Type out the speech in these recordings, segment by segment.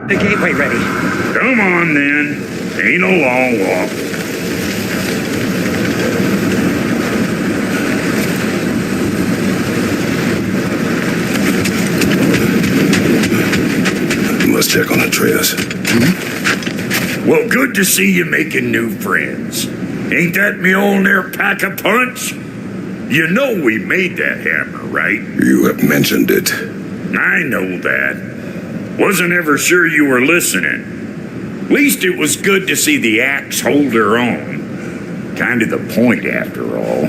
The gateway ready. Come on, then. Ain't a long walk. Let's check on Atreus. Well, good to see you making new friends. Ain't that Mjolnir pack a punch? You know we made that hammer, right? You have mentioned it. I know that. Wasn't ever sure you were listening. Least it was good to see the axe hold her own. Kind of the point, after all.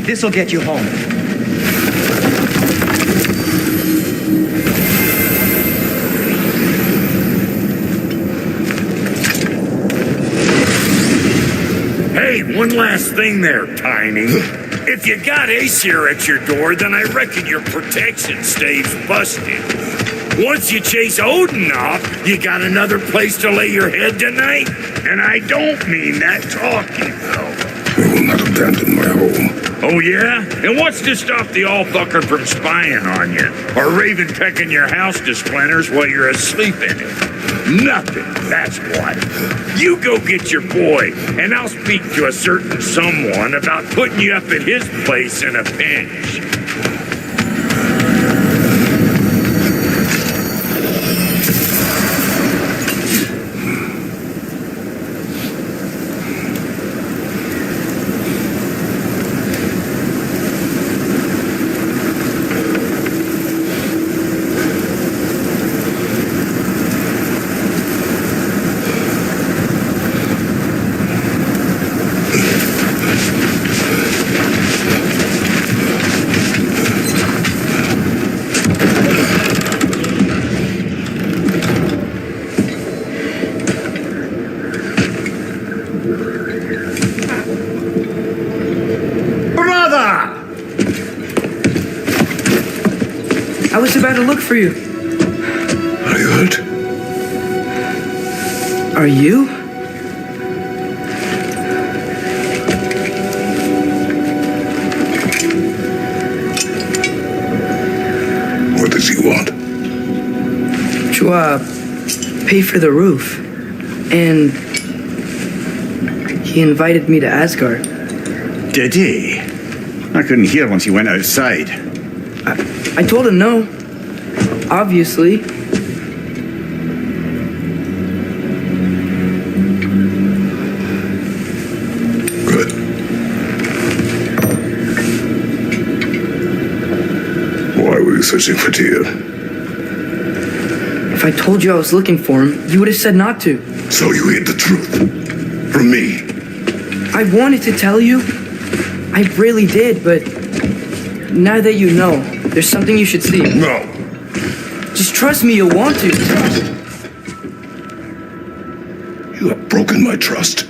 This'll get you home. Hey, one last thing there, Tiny. If you got Aesir at your door, then I reckon your protection stave's busted. Once you chase Odin off, you got another place to lay your head tonight? And I don't mean that talking, though. I will not abandon my home. Oh, yeah? And what's to stop the all-fucker from spying on you? Or raven pecking your house to splinters while you're asleep in it? Nothing, that's what. You go get your boy, and I'll speak to a certain someone about putting you up at his place in a pinch. I was about to look for you. Are you hurt? Are you? What does he want? To, pay for the roof. And he invited me to Asgard. Did he? I couldn't hear once he went outside. I told him no. Obviously. Good. Why were you searching for Tyr? If I told you I was looking for him, you would have said not to. So you hid the truth from me. I wanted to tell you. I really did, but now that you know, there's something you should see. No. Just trust me, you'll want to. You have broken my trust.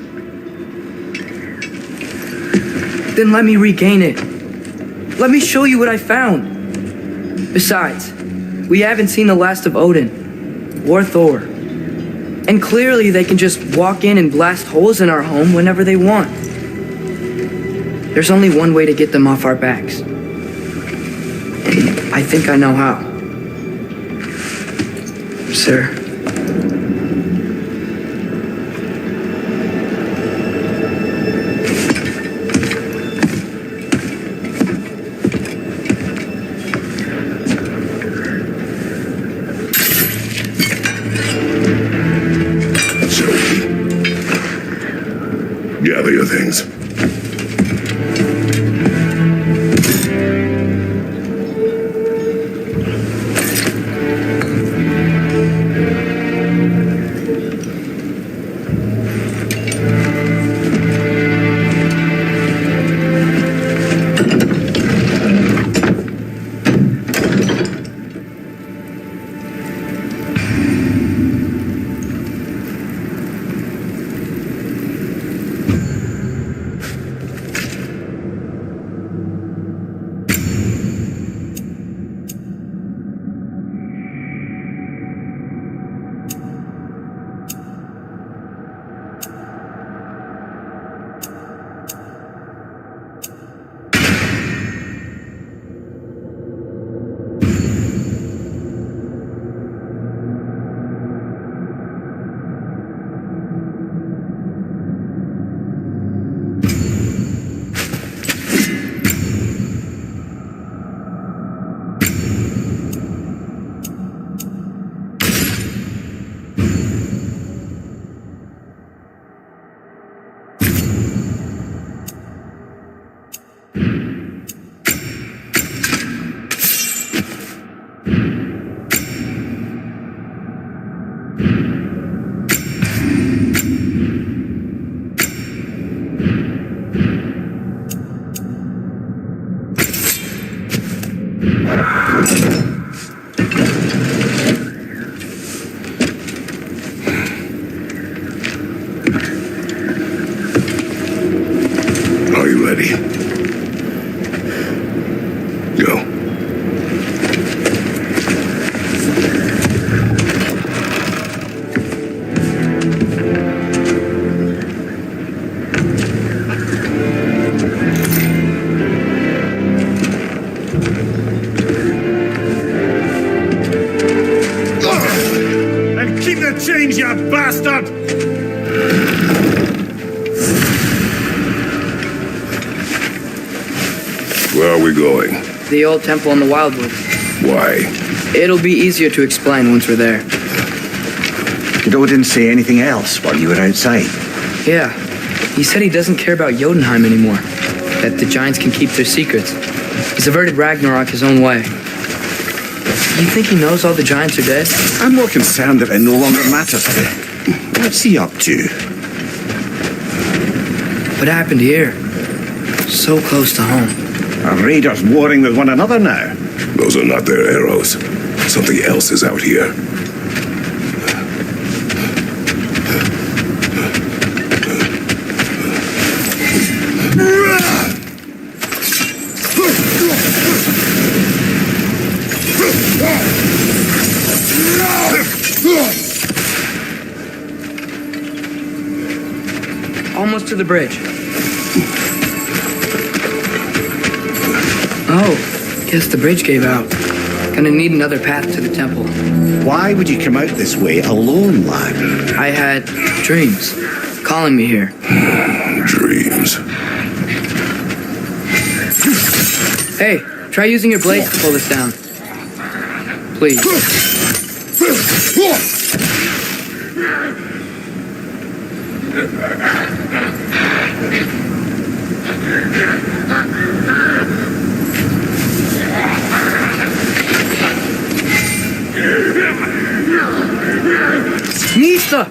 Then let me regain it. Let me show you what I found. Besides, we haven't seen the last of Odin or Thor. And clearly they can just walk in and blast holes in our home whenever they want. There's only one way to get them off our backs. I think I know how. Sir. So, gather your things. Are you ready? Go. And keep the change, you bastard! Where are we going? The old temple in the Wildwood. Why? It'll be easier to explain once we're there. Did Odin say anything else while you were outside? Yeah, he said he doesn't care about Jotunheim anymore. That the giants can keep their secrets. He's averted Ragnarok his own way. You think he knows all the giants are dead? I'm more concerned that it no longer matters to him. What's he up to? What happened here? So close to home. Are raiders warring with one another now? Those are not their arrows. Something else is out here. Almost to the bridge. Oh, guess the bridge gave out. Gonna need another path to the temple. Why would you come out this way alone, lad? I had dreams calling me here. Dreams. Hey, try using your blades to pull this down. Please. Nista!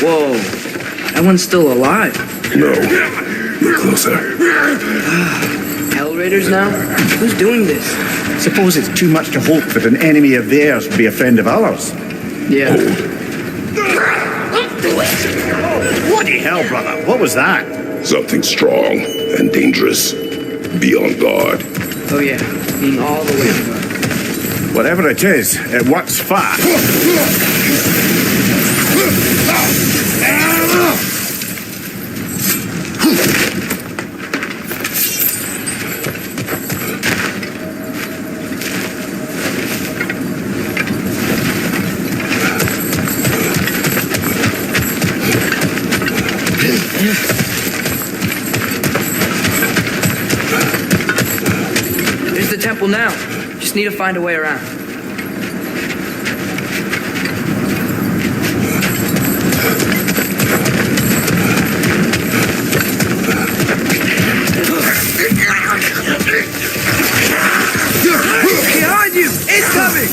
Whoa, that one's still alive. No. Look closer. Hell Raiders now? Who's doing this? Suppose it's too much to hope that an enemy of theirs would be a friend of ours. Yeah. Bloody hell, brother. What was that? Something strong and dangerous. Be on guard. Oh yeah, being all the way to guard. Whatever it is, it works fast. There's the temple now. Just need to find a way around. Behind you! It's coming!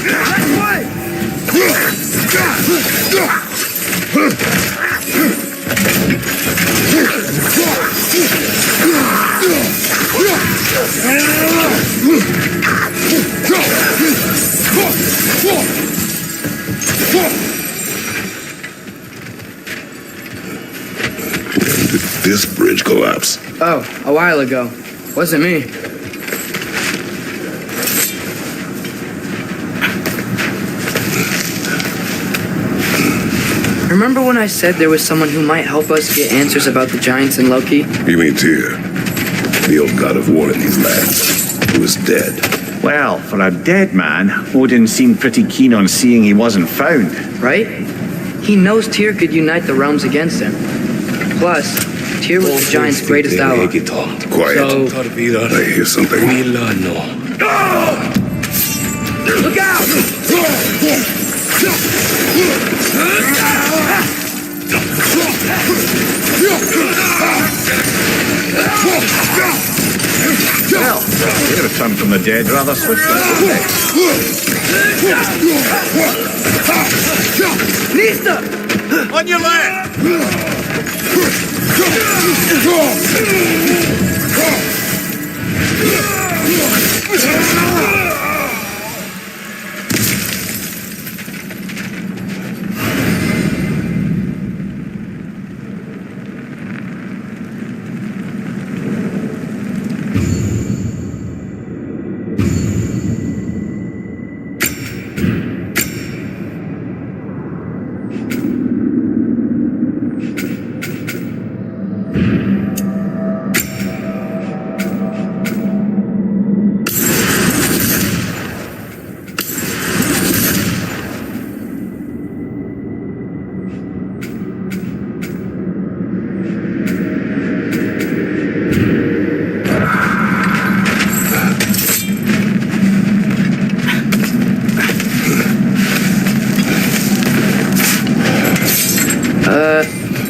That's way! This bridge collapsed. Oh, a while ago. Wasn't me. Remember when I said there was someone who might help us get answers about the giants and Loki? You mean Tyr, the old god of war in these lands, who is dead. Well, for a dead man, Odin seemed pretty keen on seeing he wasn't found. Right? He knows Tyr could unite the realms against him. Plus, Tyr was the giant's greatest ally. Quiet. So, I hear something. look out! Well, they returned from the dead rather swiftly, didn't they? Nista! On your left!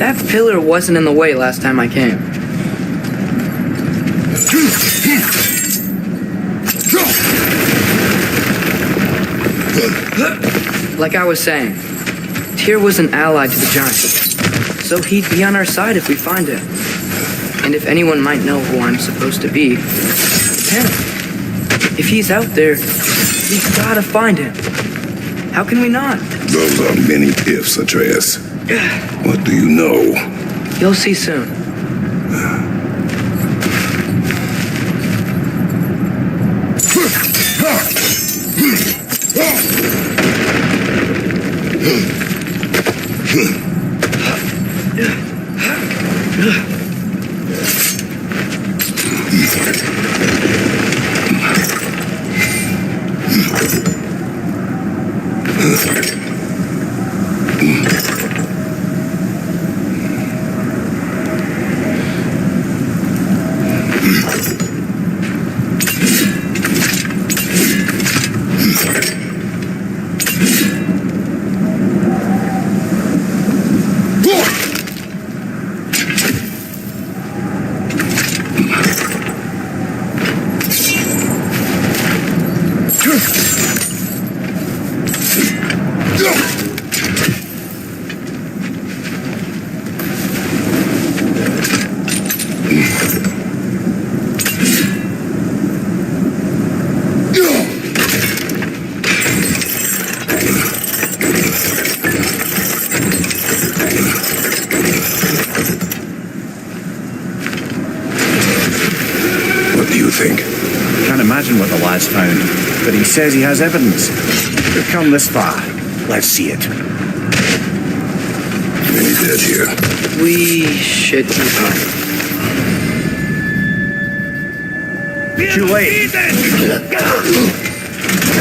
That pillar wasn't in the way last time I came. Like I was saying, Tyr was an ally to the giants, so he'd be on our side if we find him. And if anyone might know who I'm supposed to be, it's him. If he's out there, we've gotta find him. How can we not? Those are many ifs, Atreus. What do you know? You'll see soon. Can't imagine what the lad's found, but he says he has evidence. We've come this far. Let's see it. Many dead here. We should keep on. Too late.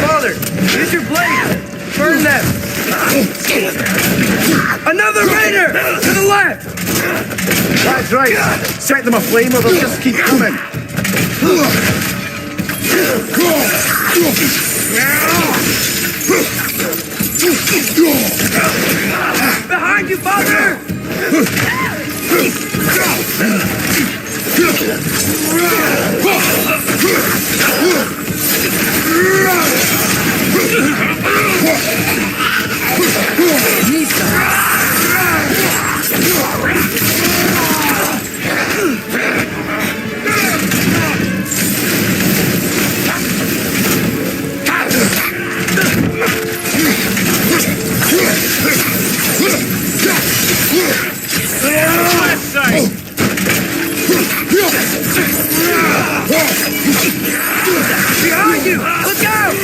Father, use your blade! Burn them! Another raider! To the left! That's right. Set them aflame or they'll just keep coming. Behind you, father! Behind you! Look out!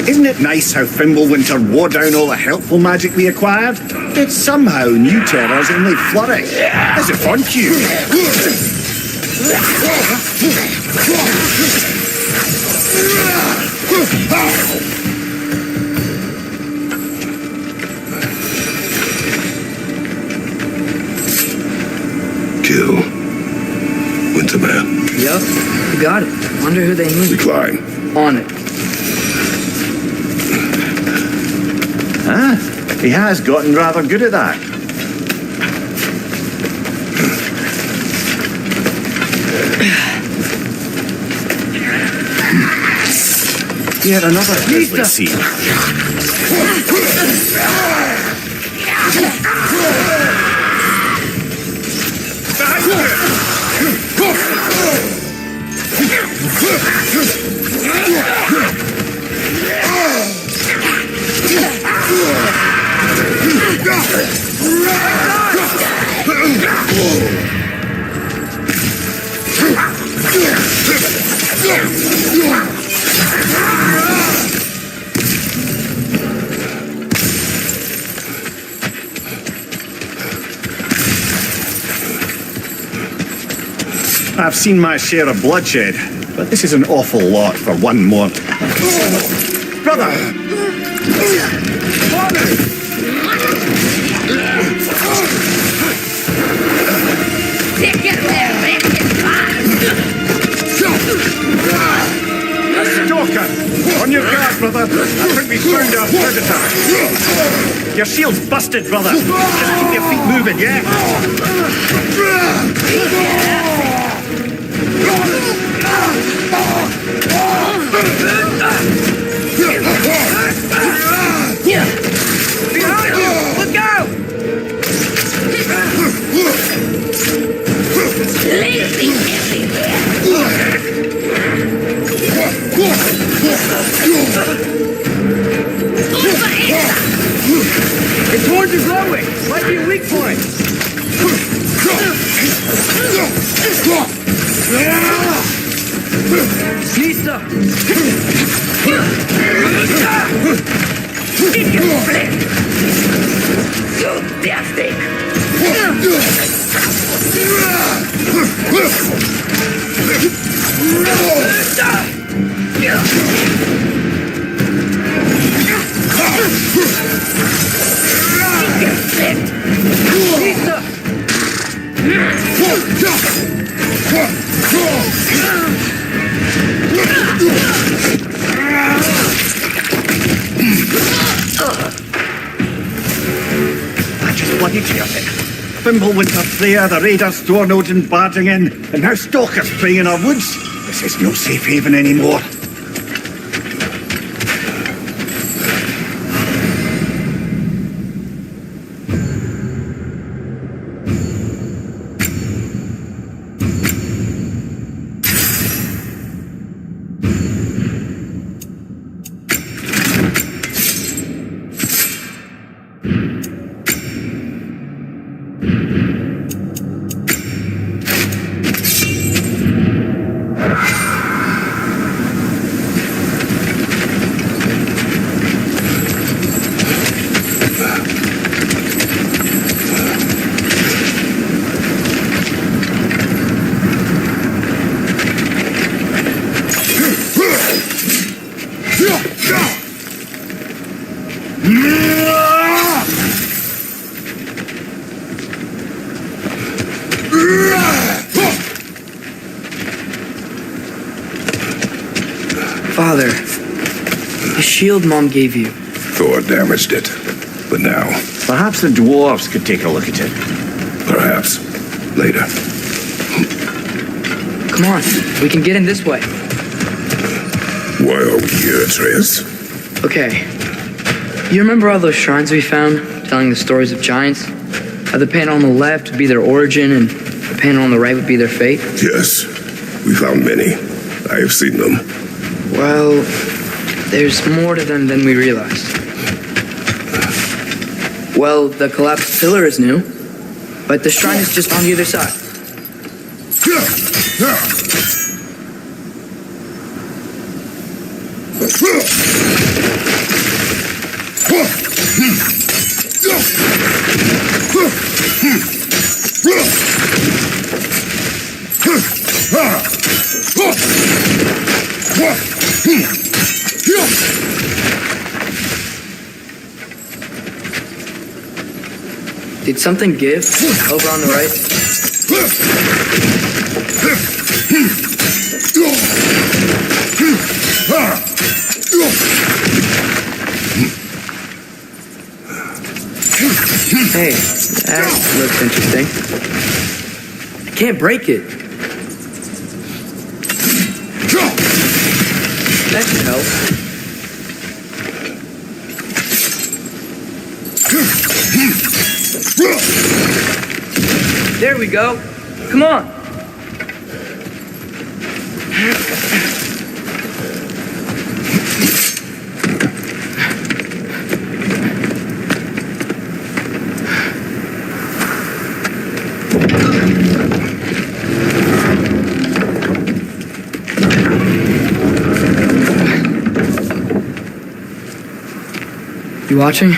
Isn't it nice how Fimbulwinter wore down all the helpful magic we acquired? Yet somehow new terrors only flourish. As if on cue. Kill. Winterman. Yup, you got it. Wonder who they mean. Decline. On it. Ah, he has gotten rather good at that. Yet another grisly scene. I've seen my share of bloodshed, but this is an awful lot for one more. Brother! Father! A stalker! On your guard, brother! I think we found our predator! Your shield's busted, brother! Just keep your feet moving, yeah? Behind you! Look out! Its horns are glowing! Might be a weak point! Snista! I just bloody hear it. Fimbulwinter's there, the raiders storm Odin barging in, and now stalkers preying in our woods. This is no safe haven anymore. Father, the shield Mom gave you. Thor damaged it. But now, Perhaps the dwarves could take a look at it. perhaps, later. Come on, we can get in this way. Why are we here, Atreus? Okay. You remember all those shrines we found, telling the stories of giants? How the panel on the left would be their origin, and the panel on the right would be their fate? Yes, we found many. I have seen them. Well, there's more to them than we realized. Well, the collapsed pillar is new, but the shrine is just on the other side. Did something give? Over on the right? Hey, that looks interesting. I can't break it. That should help. There we go. Come on. You watching?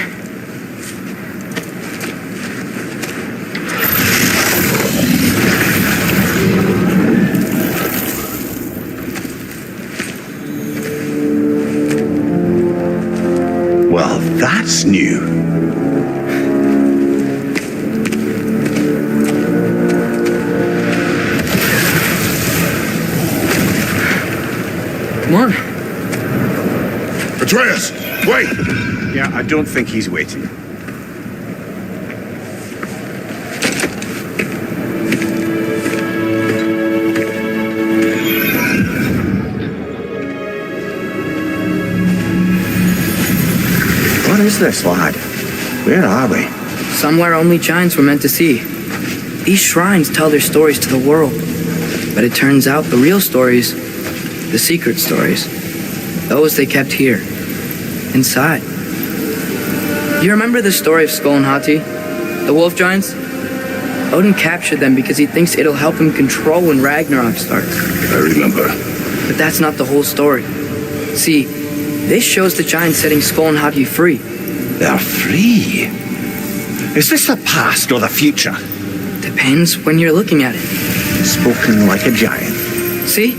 Well, that's new. Come on. Atreus, wait! Yeah, I don't think he's waiting. What is this, lad? Where are we? Somewhere only giants were meant to see. These shrines tell their stories to the world. But it turns out the real stories, the secret stories, those they kept here, inside. You remember the story of Skull and Hati? The wolf giants? Odin captured them because he thinks it'll help him control when Ragnarok starts. I remember. But that's not the whole story. See, this shows the giants setting Skull and Hati free. They're free. Is this the past or the future? Depends when you're looking at it. Spoken like a giant. See?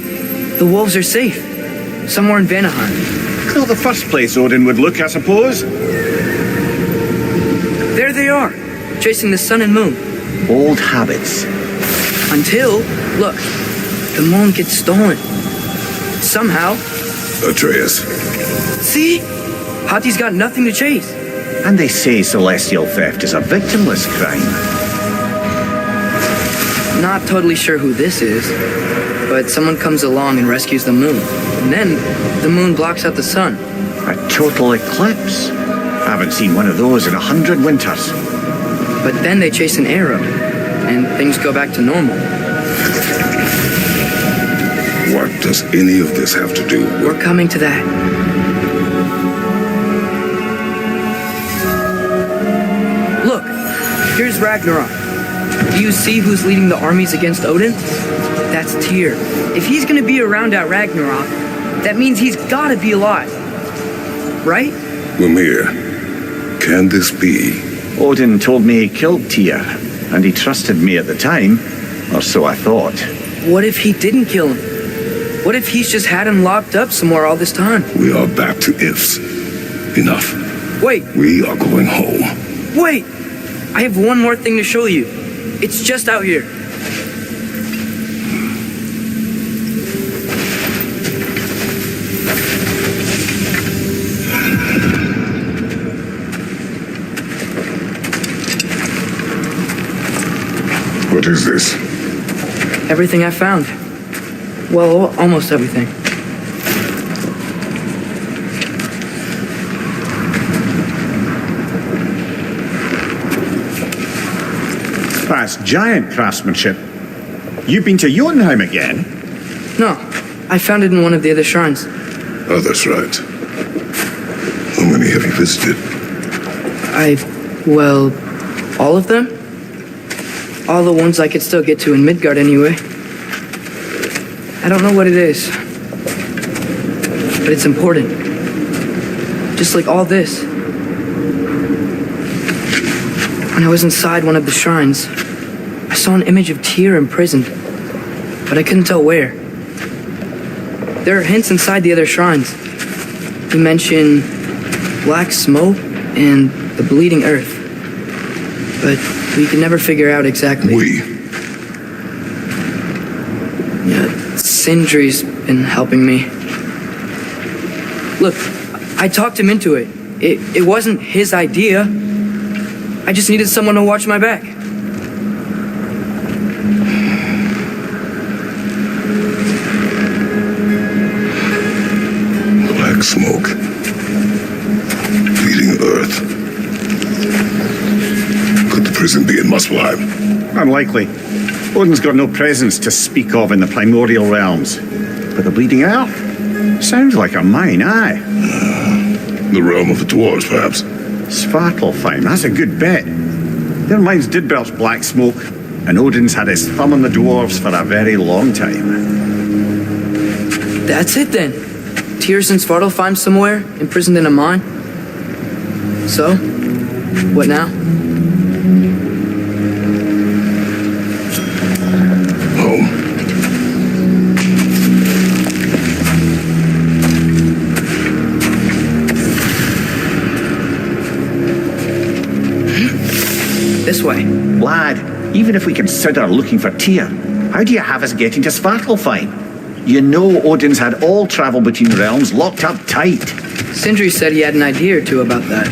The wolves are safe. Somewhere in Vanaheim. Not the first place Odin would look, I suppose. There they are, chasing the sun and moon. Old habits. Until, look, the moon gets stolen. Somehow. Atreus, See? Hati's got nothing to chase. And they say celestial theft is a victimless crime. Not totally sure who this is, but someone comes along and rescues the moon. And then the moon blocks out the sun. A total eclipse. Haven't seen one of those in 100 winters. But then they chase an arrow, and things go back to normal. what does any of this have to do with... We're coming to that. Look, here's Ragnarok. Do you see who's leading the armies against Odin? That's Tyr. If he's gonna be around at Ragnarok, that means he's gotta be alive. Right? Mimir, can this be? Odin told me he killed Tyr, and he trusted me at the time, or so I thought. What if he didn't kill him? What if he's just had him locked up somewhere all this time? We are back to ifs. Enough. Wait, We are going home. wait! I have one more thing to show you. It's just out here. What is this? Everything I found. Well, almost everything. That's giant craftsmanship. You've been to Jotunheim again? No, I found it in one of the other shrines. Other shrines. How many have you visited? Well, all of them? All the ones I could still get to in Midgard anyway. I don't know what it is, but it's important. Just like all this. When I was inside one of the shrines, I saw an image of Tyr imprisoned, but I couldn't tell where. There are hints inside the other shrines. You mention black smoke and the bleeding earth, but we can never figure out exactly. Yeah, Sindri's been helping me. Look, I talked him into it. It wasn't his idea. I just needed someone to watch my back. Black smoke. Bleeding earth. Could the prison be in Muspelheim? Unlikely. Odin's got no presence to speak of in the primordial realms. But the bleeding earth? Sounds like a mine, aye. The realm of the dwarves, perhaps. Svartalfheim, that's a good bet. Their mines did belch black smoke, and Odin's had his thumb on the dwarves for a very long time. That's it then. Tyr's in Svartalfheim somewhere, imprisoned in a mine. So, what now? Home. This way. Lad, even if we consider looking for Tyr, how do you have us getting to Svartalfheim? You know Odin's had all travel between realms locked up tight. Sindri said he had an idea or two about that.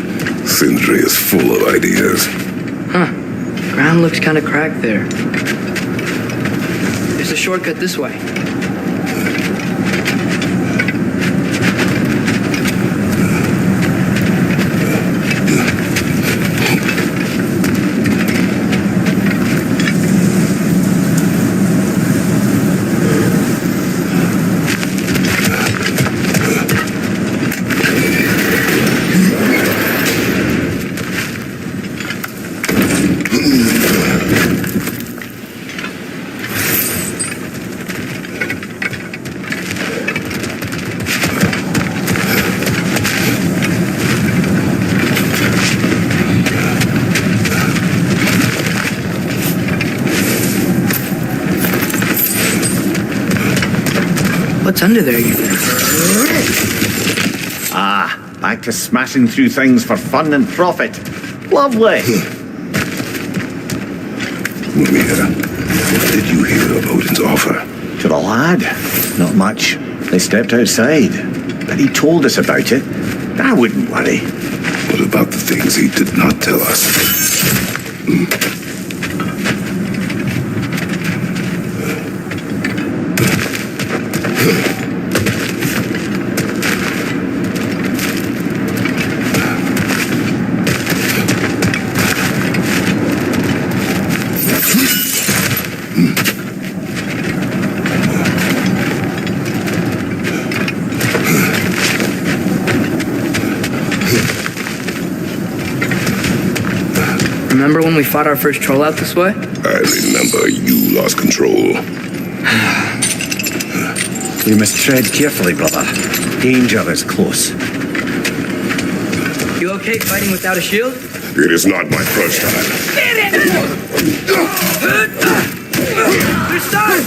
Sindri is full of ideas. Huh. Ground looks kind of cracked there. There's a shortcut this way. What's under there, you think? Ah, back to smashing through things for fun and profit. Lovely. Mimir, what did you hear of Odin's offer? To the lad? Not much. They stepped outside. But he told us about it. I wouldn't worry. What about the things he did not tell us? Remember when we fought our first troll out this way? I remember you lost control. We must tread carefully, brother. Danger is close. You okay fighting without a shield? It is not my first time. There's time!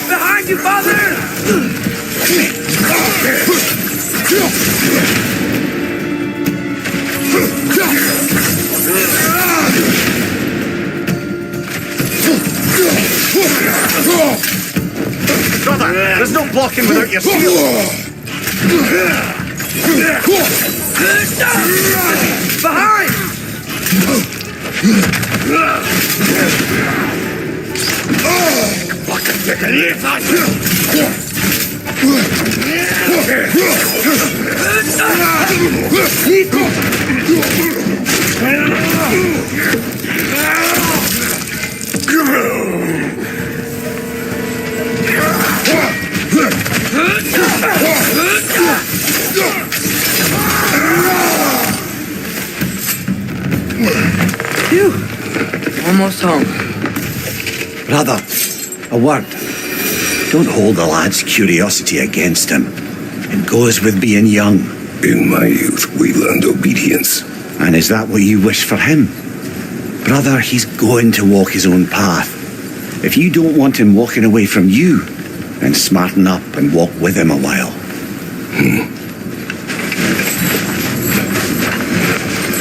Behind you, father! Brother, there's no blocking without your shield. Behind! almost home. Brother, a word. Don't hold the lad's curiosity against him. It goes with being young. In my youth, we learned obedience. And is that what you wish for him? Brother, he's going to walk his own path. If you don't want him walking away from you, then smarten up and walk with him a while.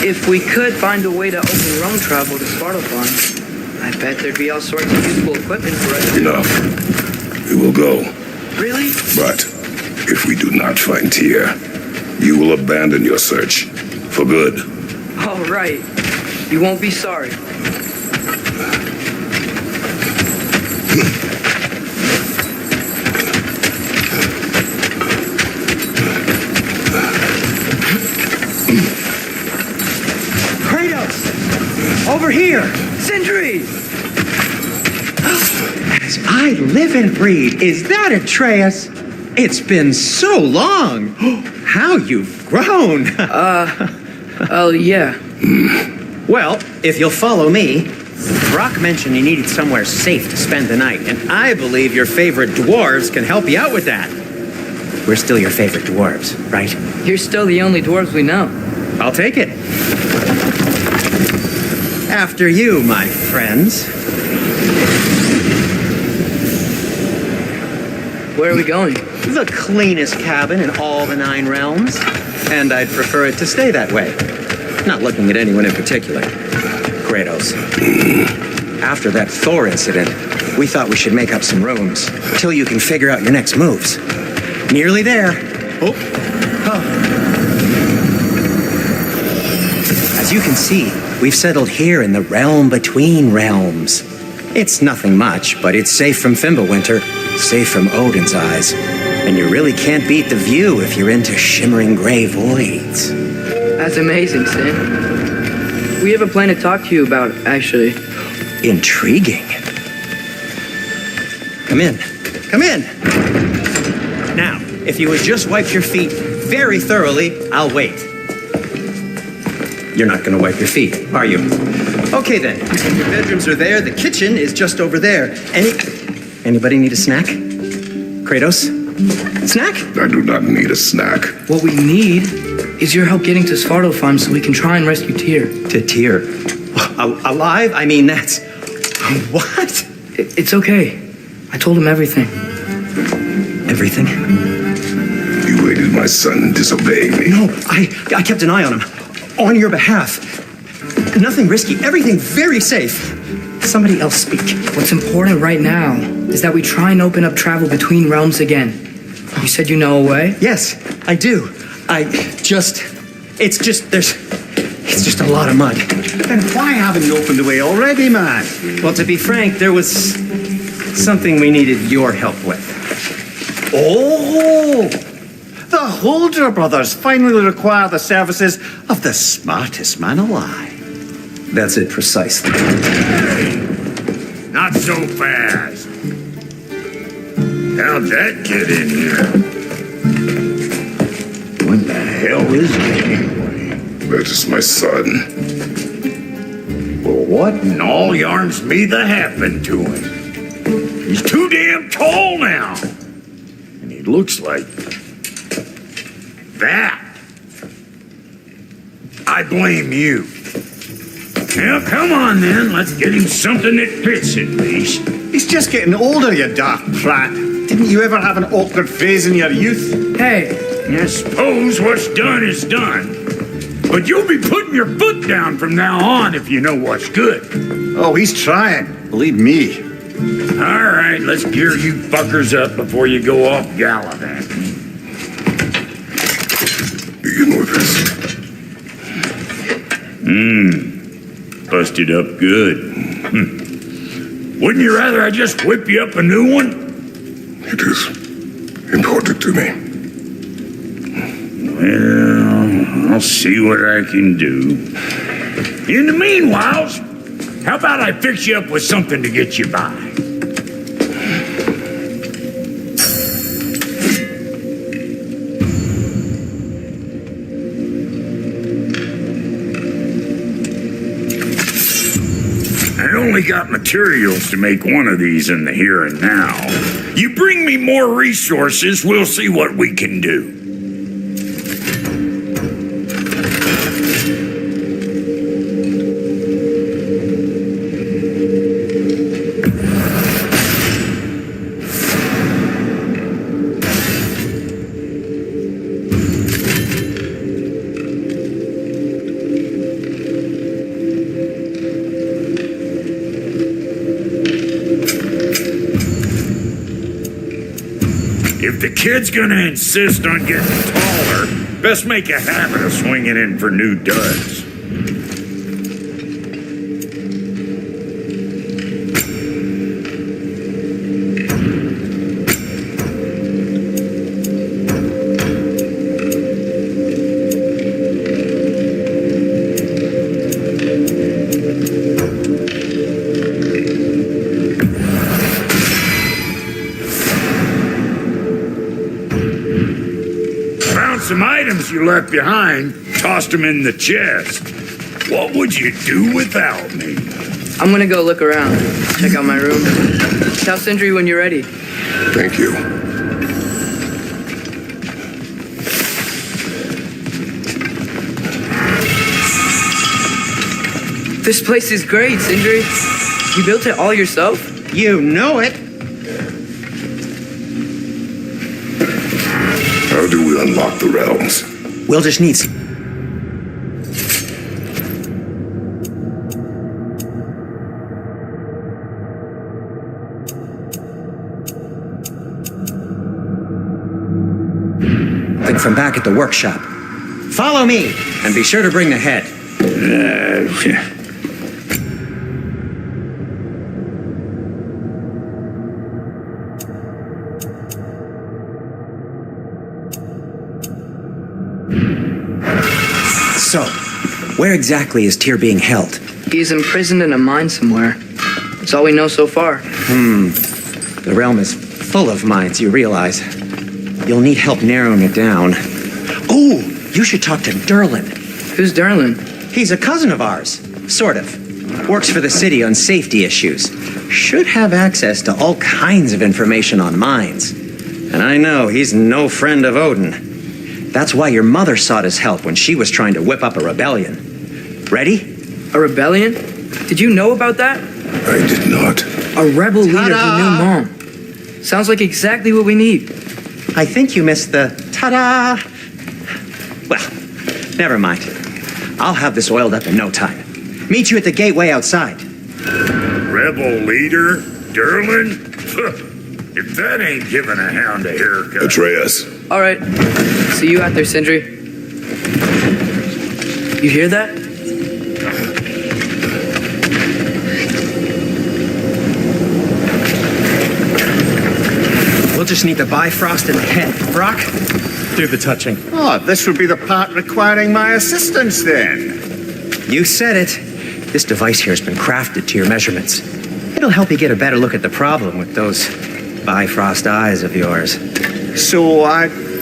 If we could find a way to open roam travel to Svartalfheim, I bet there'd be all sorts of useful equipment for us. Enough. We will go. Really? But if we do not find Tyr, you will abandon your search. For good. All right. You won't be sorry. Kratos! Over here! Sindri! As I live and breathe, is that Atreus? It's been so long! How you've grown! Oh, yeah. Well, if you'll follow me, Brock mentioned you needed somewhere safe to spend the night, and I believe your favorite dwarves can help you out with that. We're still your favorite dwarves, right? You're still the only dwarves we know. I'll take it. After you, my friends. Where are we going? The cleanest cabin in all the 9 realms. And I'd prefer it to stay that way. Not looking at anyone in particular. Kratos. After that Thor incident, we thought we should make up some rooms till you can figure out your next moves. Nearly there. Oh. As you can see, we've settled here in the realm between realms. It's nothing much, but it's safe from Fimbulwinter, safe from Odin's eyes. And you really can't beat the view if you're into shimmering gray voids. That's amazing, Sin. We have a plan to talk to you about, actually. Intriguing. Come in. Come in. Now, if you would just wipe your feet very thoroughly, I'll wait. You're not going to wipe your feet, are you? Okay, then. Your bedrooms are there. The kitchen is just over there. Anybody need a snack? Kratos? Snack? I do not need a snack. What we need is your help getting to Svartalfheim so we can try and rescue Tyr. To Tyr? Alive? I mean, that's... What? It's okay. I told him everything. Everything? You aided my son in disobeying me. No, I kept an eye on him. On your behalf. Nothing risky. Everything very safe. Somebody else speak. What's important right now is that we try and open up travel between realms again. You said you know a way? Yes, I do. It's just a lot of mud. Then why haven't you opened the way already, man? Well, to be frank, there was something we needed your help with. Oh! The Holder brothers finally require the services of the smartest man alive. That's it precisely. Not so fast. How'd that get in here? What the hell is it anyway? That is my son. Well, what in all yarns me that happened to him? He's too damn tall now. And he looks like that. I blame you. Now, come on then. Let's get him something that fits at least. He's just getting older, you daft prat. Didn't you ever have an awkward phase in your youth? Hey, I suppose what's done is done. But you'll be putting your foot down from now on if you know what's good. Oh, he's trying. Believe me. All right, let's gear you fuckers up before you go off gallivanting. Begin with this. Busted up good. Wouldn't you rather I just whip you up a new one? It is important to me. Well, I'll see what I can do. In the meanwhile, how about I fix you up with something to get you by? I only only got materials to make one of these in the here and now. You bring me more resources, we'll see what we can do. If the kid's gonna insist on getting taller, best make a habit of swinging in for new duds. Some items you left behind, tossed them in the chest. What would you do without me? I'm gonna go look around, check out my room. Tell Sindri when you're ready. Thank you. This place is great, Sindri. You built it all yourself? You know it. How do we unlock the realms? We'll just need some. From back at the workshop. Follow me, and be sure to bring the head. So, where exactly is Tyr being held? He's imprisoned in a mine somewhere. That's all we know so far. The realm is full of mines, you realize. You'll need help narrowing it down. Oh, you should talk to Derlin. Who's Derlin? He's a cousin of ours, sort of. Works for the city on safety issues. Should have access to all kinds of information on mines. And I know he's no friend of Odin. That's why your mother sought his help when she was trying to whip up a rebellion. Ready? A rebellion? Did you know about that? I did not. A rebel leader who Ta-da! knew Mom. Sounds like exactly what we need. I think you missed the ta-da. Well, never mind. I'll have this oiled up in no time. Meet you at the gateway outside. Rebel leader? Derlin? If that ain't giving a hound a haircut. Atreus. All right. See you out there, Sindri. You hear that? We'll just need the Bifrost in the head. Brock, do the touching. Oh, this would be the part requiring my assistance then. You said it. This device here has been crafted to your measurements. It'll help you get a better look at the problem with those Bifrost eyes of yours. So,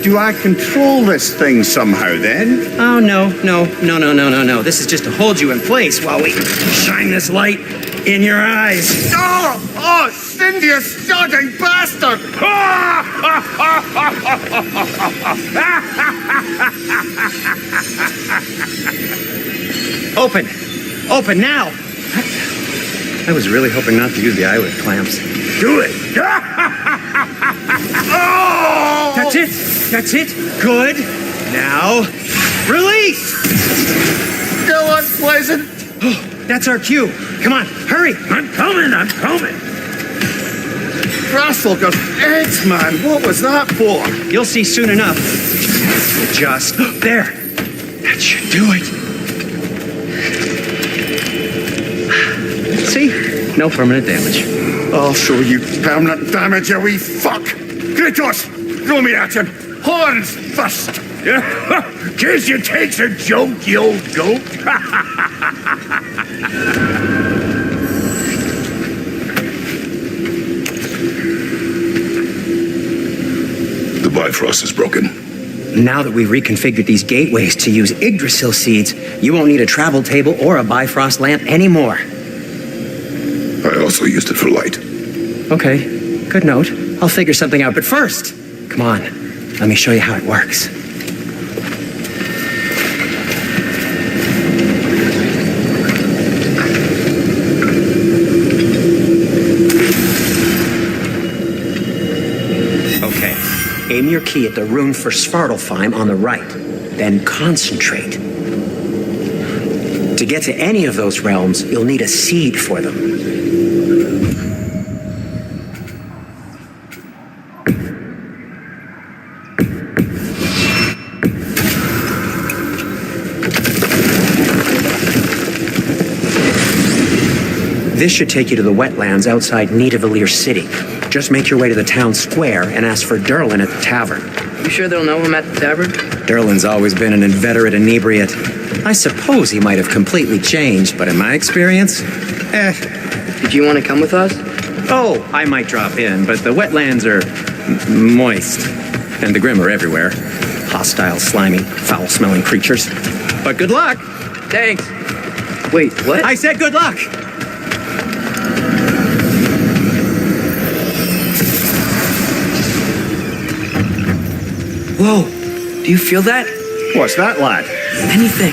do I control this thing somehow then? Oh, no. This is just to hold you in place while we shine this light in your eyes. Oh, Cindy, you sodding bastard! Open now! I was really hoping not to use the eyelid clamps. Do it! Oh! That's it. Good. Now, release! Still unpleasant. Oh, that's our cue. Come on, hurry. I'm coming! Russell got eggs, man. What was that for? You'll see soon enough. Just there. That should do it. See? No permanent damage. I'll show you permanent damage, you wee fuck. KRATOS, throw me at him. Horns first. Case you takes a joke, you old goat. The Bifrost is broken. Now that we've reconfigured these gateways to use Yggdrasil seeds, you won't need a travel table or a Bifrost lamp anymore. also used it for light. Okay, good note. I'll figure something out, but first, come on, let me show you how it works. Okay, aim your key at the rune for Svartalfheim on the right, then concentrate. To get to any of those realms, you'll need a seed for them. This should take you to the wetlands outside Nidavellir City. Just make your way to the town square and ask for Derlin at the tavern. You sure they'll know him at the tavern? Derlin's always been an inveterate inebriate. I suppose he might have completely changed, but in my experience, Did you want to come with us? Oh, I might drop in, but the wetlands are moist. And the Grim are everywhere. Hostile, slimy, foul-smelling creatures. But good luck! Thanks. Wait, what? I said good luck! Whoa, do you feel that? What's that, lad? Anything,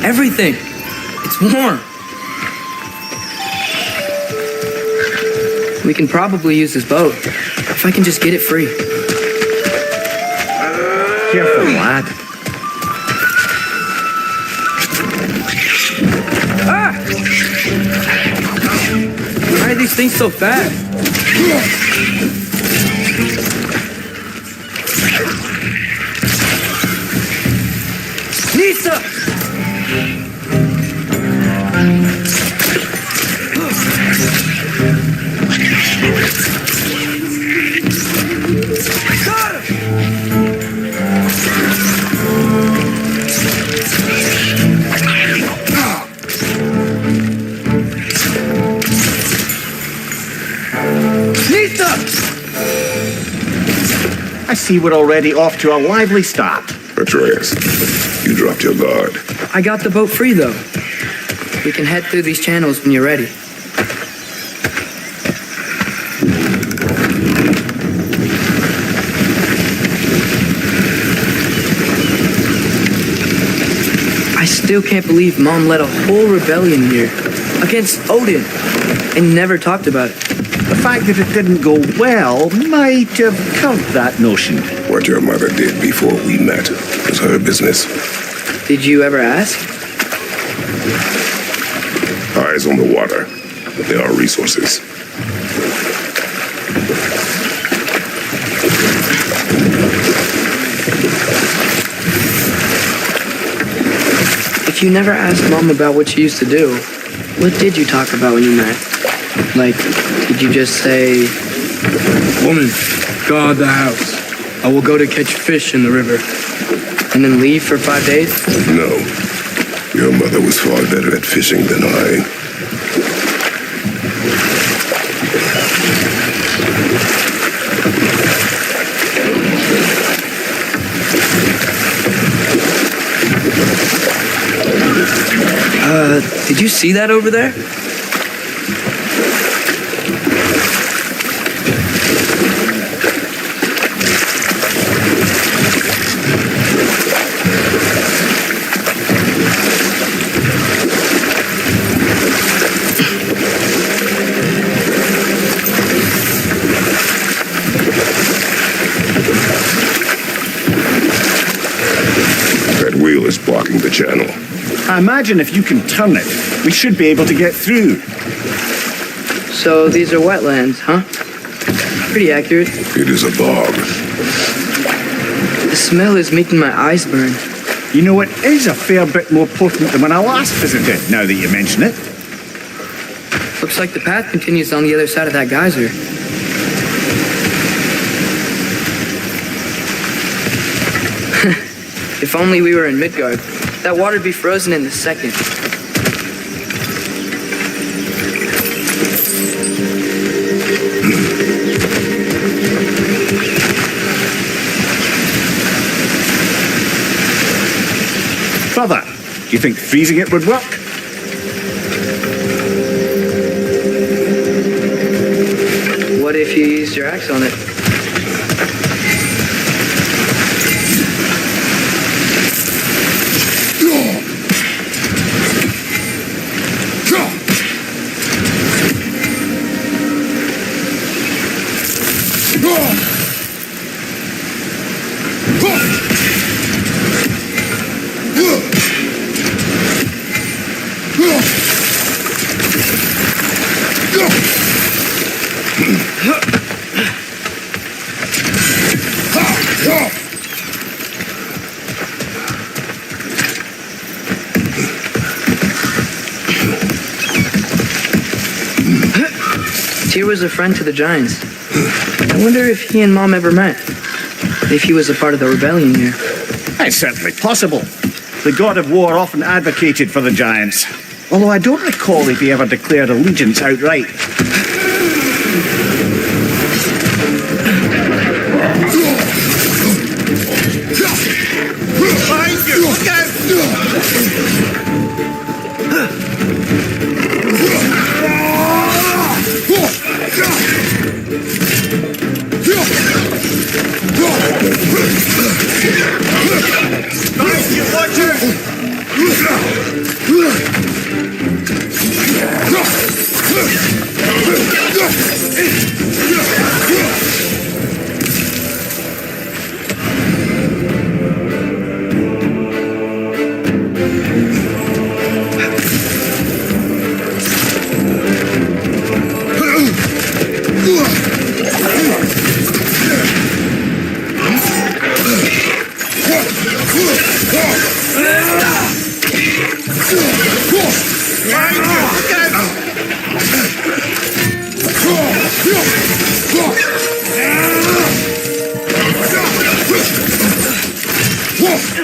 everything. It's warm. We can probably use this boat, if I can just get it free. Careful, lad. Ah! Why are these things so fast? Nisa! Got him! Nisa! I see we're already off to a lively start. Atreus, you dropped your guard. I got the boat free, though. We can head through these channels when you're ready. I still can't believe Mom led a whole rebellion here against Odin and never talked about it. The fact that it didn't go well might have curbed that notion. What your mother did before we met was her business. Did you ever ask? Eyes on the water. There are resources. If you never asked Mom about what she used to do, what did you talk about when you met? Like, did you just say, "Woman, guard the house. I will go to catch fish in the river," and then leave for 5 days? No. Your mother was far better at fishing than I. Did you see that over there? That wheel is blocking the channel. I imagine if you can turn it, we should be able to get through. So these are wetlands, huh? Pretty accurate. It is a bog. The smell is making my eyes burn. You know, it is a fair bit more potent than when I last visited, now that you mention it. Looks like the path continues on the other side of that geyser. If only we were in Midgard. That water'd be frozen in a second. Brother, do you think freezing it would work? used your axe on it. Tyr was a friend to the Giants. I wonder if he and Mom ever met. If he was a part of the rebellion here. It's certainly possible. The god of war often advocated for the Giants. Although I don't recall if he ever declared allegiance outright. Behind you! Look Behind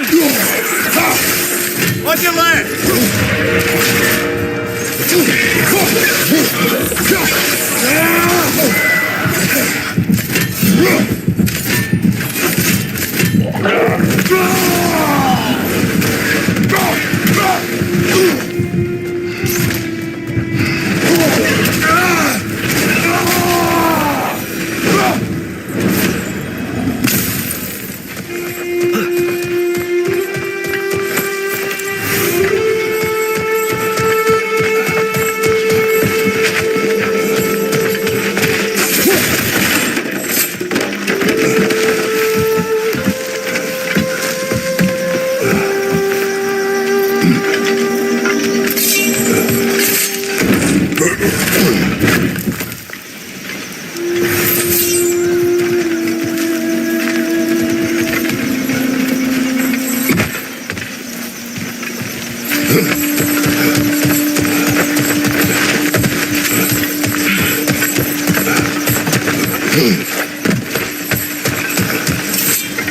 you, on your left!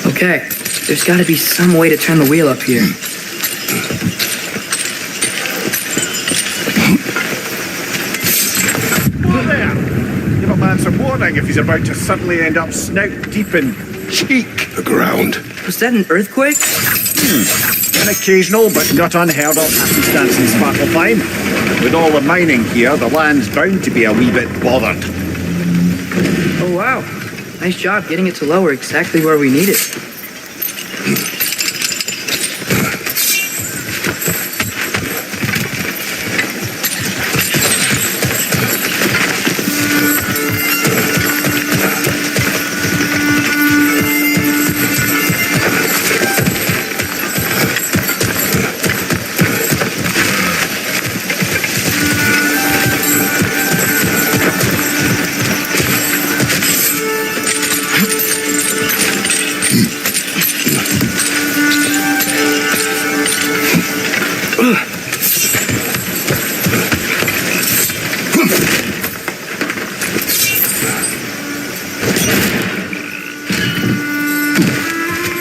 Okay, there's gotta be some way to turn the wheel up here. Give a man some warning if he's about to suddenly end up snout deep in cheek. The ground. Was that an earthquake? An occasional but not unheard of happenstance in Svartalfheim. With all the mining here, the land's bound to be a wee bit bothered. Oh wow, nice job getting it to lower exactly where we need it.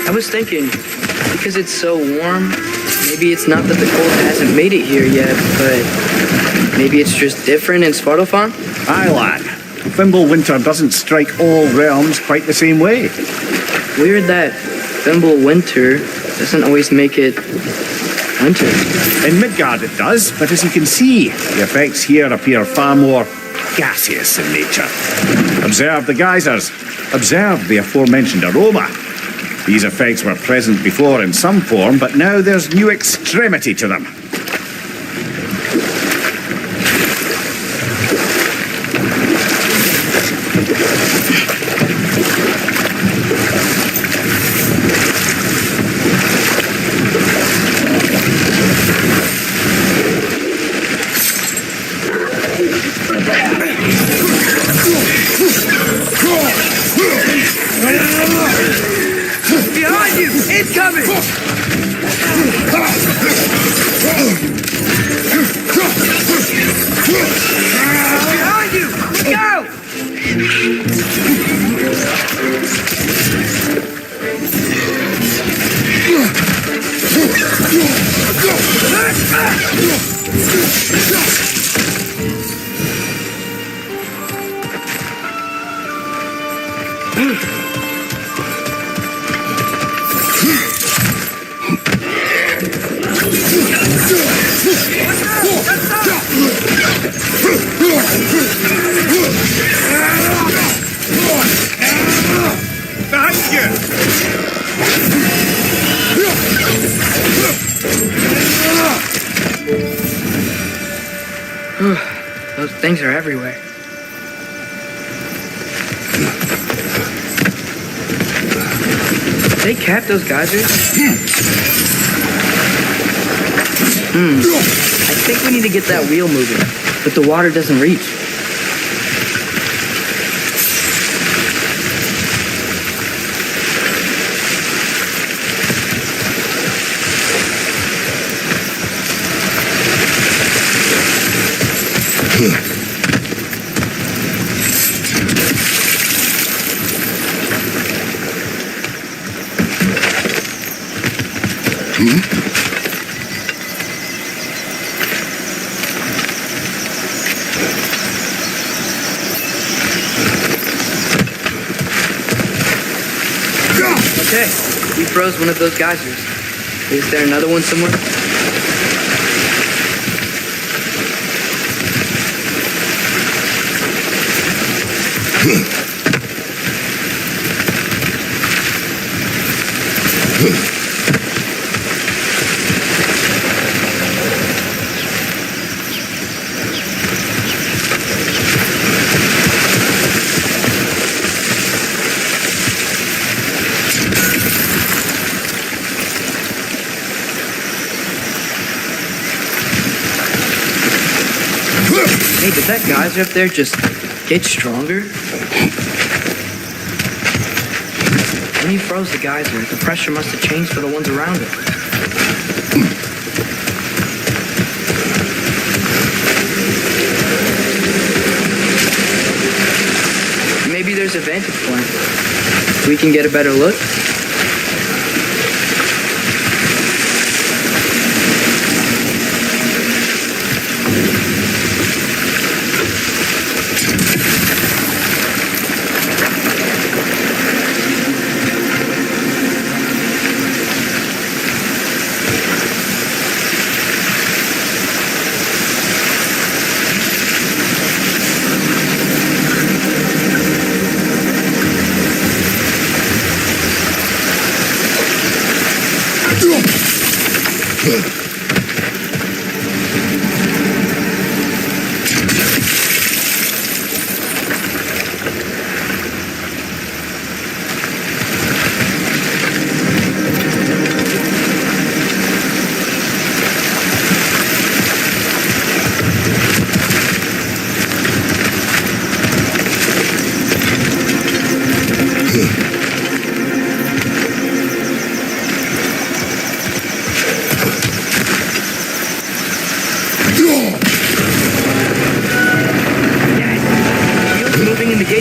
I was thinking, because it's so warm, maybe it's not that the cold hasn't made it here yet, but maybe it's just different in Svartalfheim? Aye, lad. Thimble winter doesn't strike all realms quite the same way. Weird that Thimble winter doesn't always make it winter. In Midgard it does, but as you can see, the effects here appear far more gaseous in nature. Observe the geysers. Observe the aforementioned aroma. These effects were present before in some form, but now there's new extremity to them. Behind you! Incoming! Behind you! Go! Behind Those things are everywhere. They cap those geysers? I think we need to get that wheel moving, but the water doesn't reach. Okay, we froze one of those geysers. Is there another one somewhere? Hey, did that geyser up there just get stronger? When you froze the geyser, the pressure must have changed for the ones around it. Maybe there's a vantage point. We can get a better look.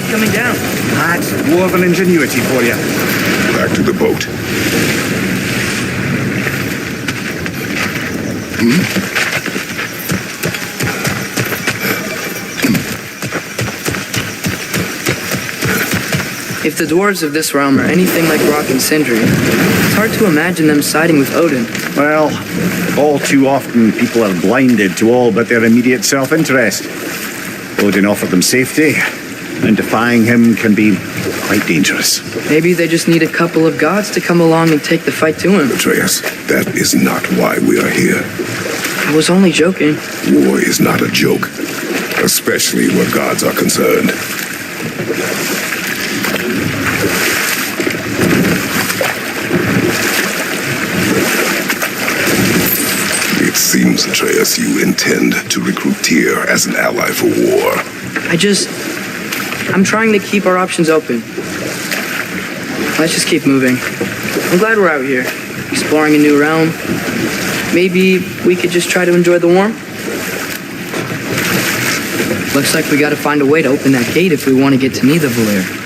Coming down. That's dwarven ingenuity for you. Back to the boat. If the dwarves of this realm are anything like Rock and Sindri, it's hard to imagine them siding with Odin. Well, all too often people are blinded to all but their immediate self-interest. Odin offered them safety, and defying him can be quite dangerous. Maybe they just need a couple of gods to come along and take the fight to him. Atreus, that is not why we are here. I was only joking. War is not a joke, especially where gods are concerned. It seems, Atreus, you intend to recruit Tyr as an ally for war. I'm trying to keep our options open. Let's just keep moving. I'm glad we're out here, exploring a new realm. Maybe we could just try to enjoy the warmth? Looks like we gotta find a way to open that gate if we want to get to Nidavellir.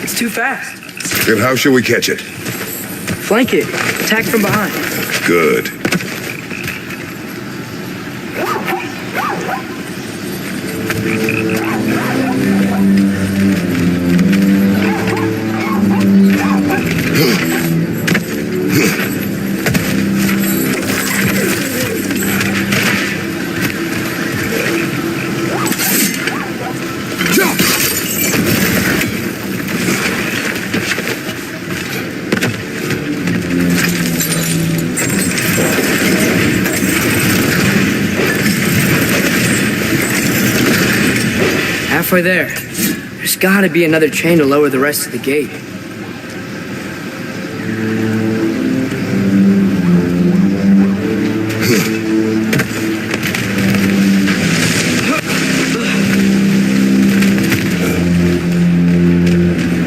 It's too fast. Then how shall we catch it? Flank it. Attack from behind. Good. Halfway there. There's gotta be another chain to lower the rest of the gate.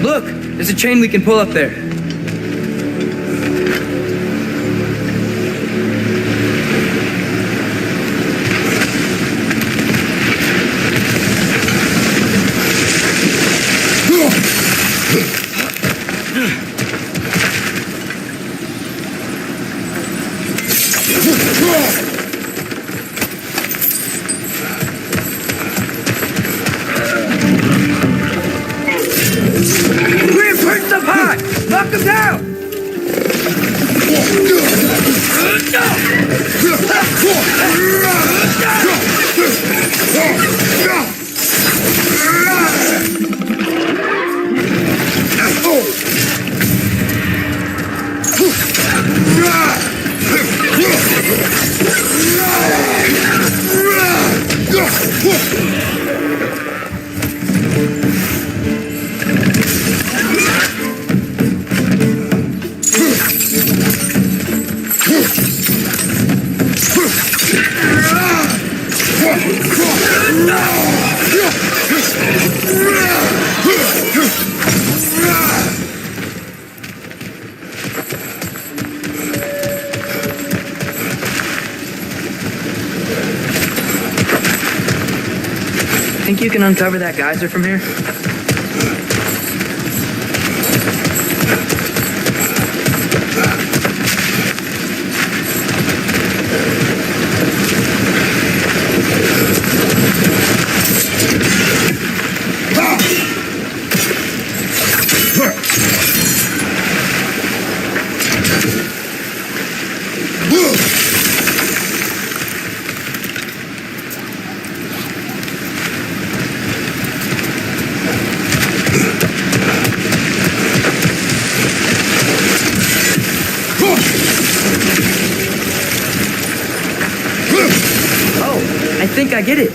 Look! There's a chain we can pull up there. Reinforce up high! Knock him down! Think you can uncover that geyser from here? I think I get it.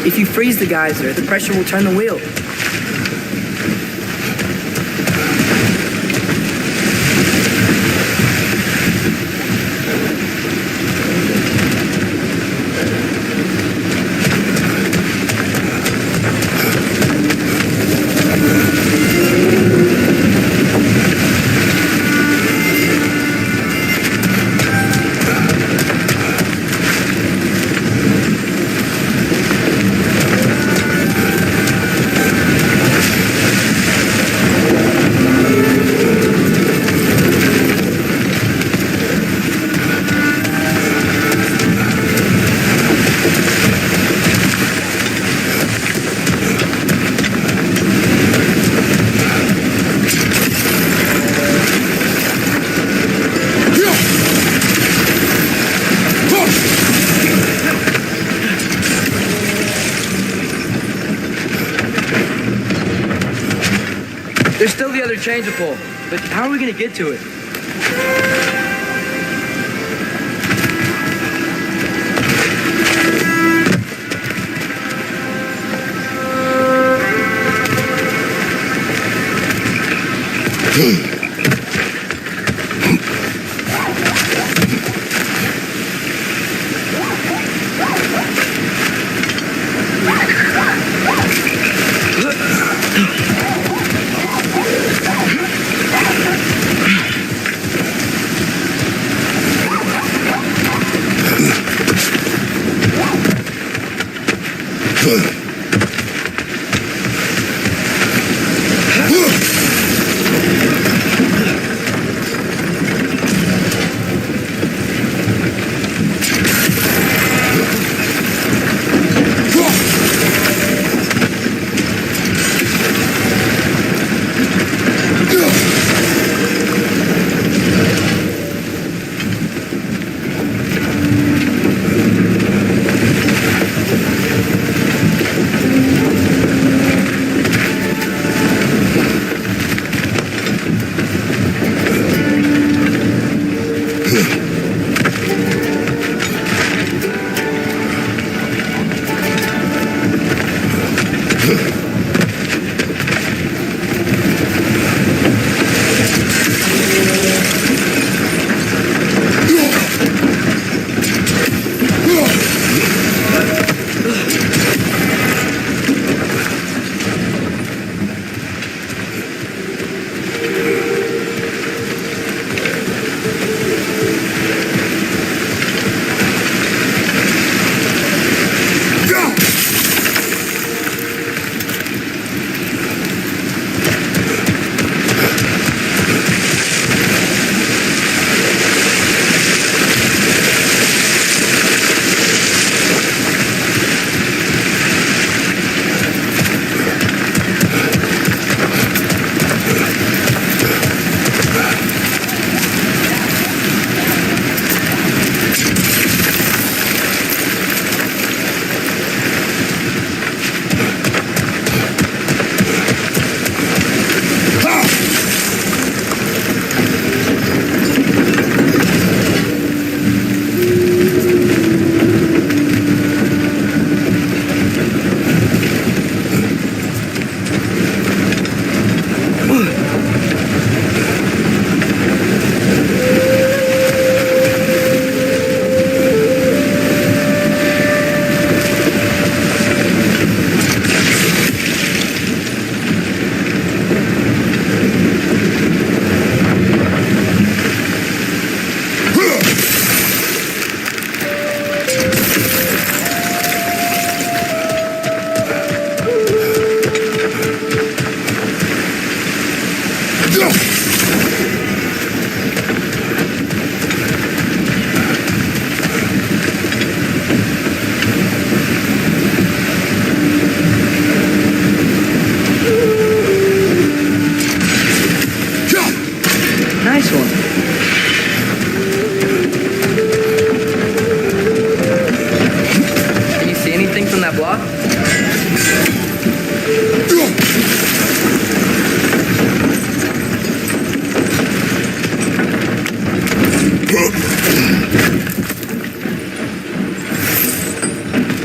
If you freeze the geyser, the pressure will turn the wheel. interchangeable, but how are we gonna get to it?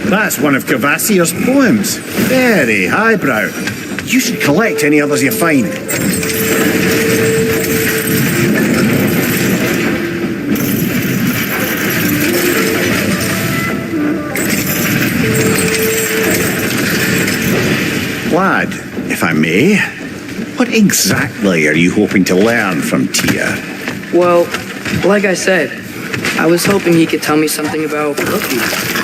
That's one of Cavassier's poems. Very highbrow. You should collect any others you find. Lad, if I may, what exactly are you hoping to learn from Tia? Well, like I said, I was hoping he could tell me something about Rookie.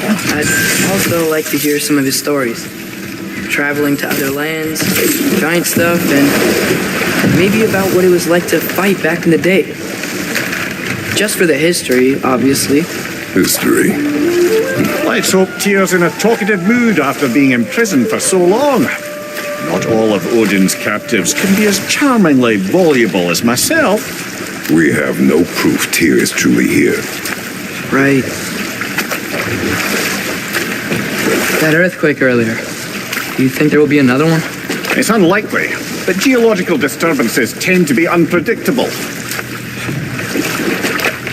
I'd also like to hear some of his stories. Traveling to other lands, giant stuff, and maybe about what it was like to fight back in the day. Just for the history, obviously. History. Let's hope Tia's in a talkative mood after being imprisoned for so long. Not all of Odin's captives can be as charmingly voluble as myself. We have no proof Tyr is truly here. Right. That earthquake earlier. Do you think there will be another one? It's unlikely. but geological disturbances tend to be unpredictable.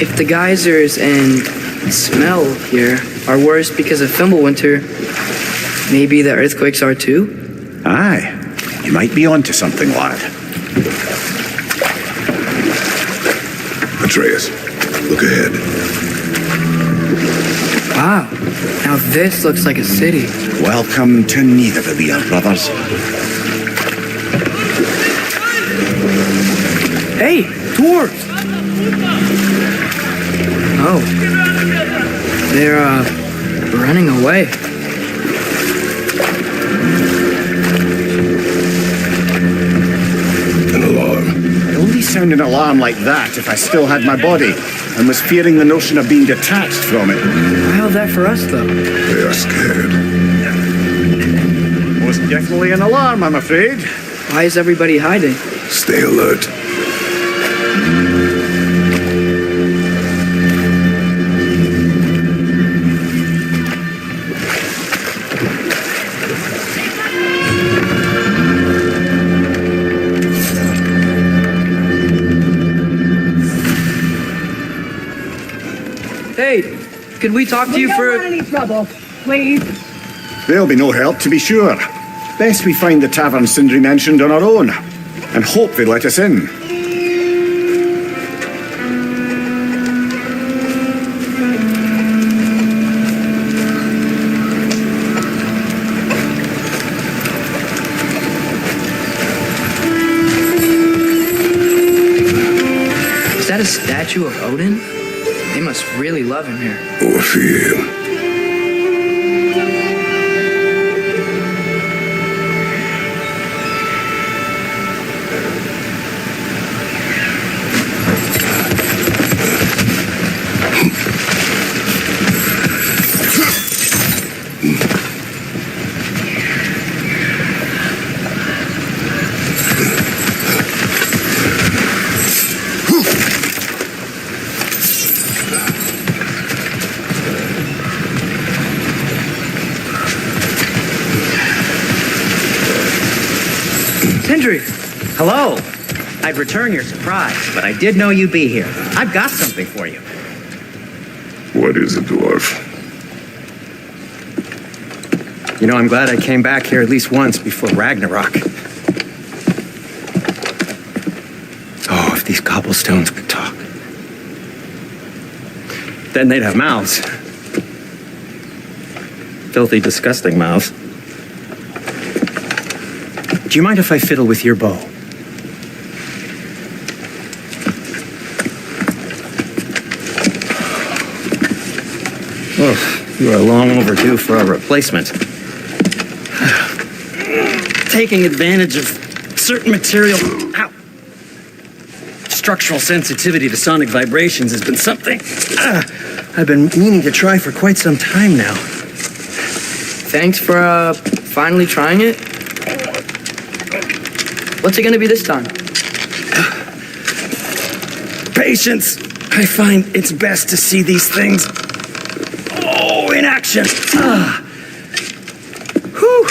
If the geysers and smell here are worse because of Fimbulwinter, maybe the earthquakes are too? Aye, you might be onto something, lad. Atreus, look ahead. Wow, now this looks like a city. Welcome to nVIDIA, brothers. Hey, dwarves! Oh, they're, running away. An alarm. I'd only sound an alarm like that if I still had my body and was fearing the notion of being detached from it. Why all that for us, though? They are scared. Most definitely an alarm, I'm afraid. Why is everybody hiding? Stay alert. Hey, could we talk to you We for... don't want any trouble, please. There'll be no help, to be sure. Best we find the tavern Sindri mentioned on our own, and hope they let us in. Is that a statue of Odin? They must really love him here. Or fear him. Sindri! Hello. I'd return your surprise, but I did know you'd be here. I've got something for you. What is it, dwarf? You know, I'm glad I came back here at least once before Ragnarok. Oh, if these cobblestones could talk. Then they'd have mouths. Filthy, disgusting mouths. Do you mind if I fiddle with your bow? Oh, you are long overdue for a replacement. Taking advantage of certain material. Ow. Structural sensitivity to sonic vibrations has been something I've been meaning to try for quite some time now. Thanks for, finally trying it. What's it gonna be this time? Patience. I find it's best to see these things, in action. Whew.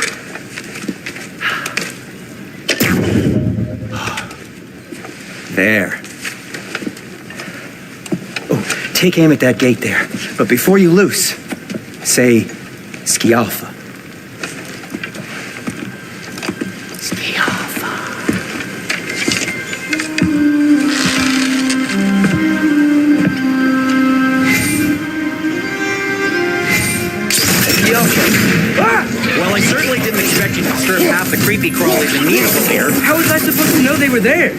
There. Oh, take aim at that gate there. But before you loose, say, Ski Alpha. Ski Alpha. Well, I certainly didn't expect you to disturb half the creepy crawlies immediately here. How was I supposed to know they were there?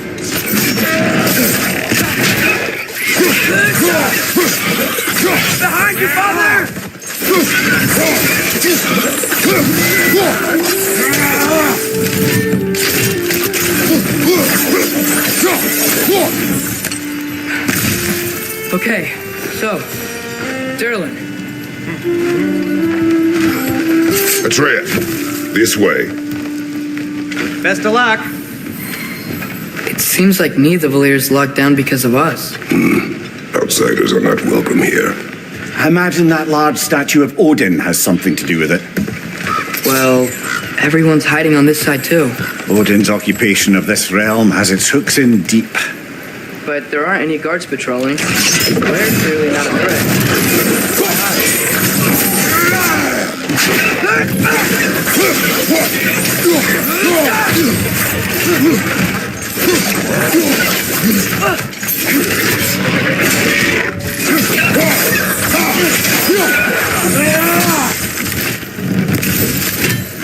Behind you, father! Okay, so, Derlin. Atreus, this way. Best of luck. It seems like Nidavelir's locked down because of us. Outsiders are not welcome here. I imagine that large statue of Odin has something to do with it. Well, Everyone's hiding on this side too. Odin's occupation of this realm has its hooks in deep. But there aren't any guards patrolling. We're clearly not a threat.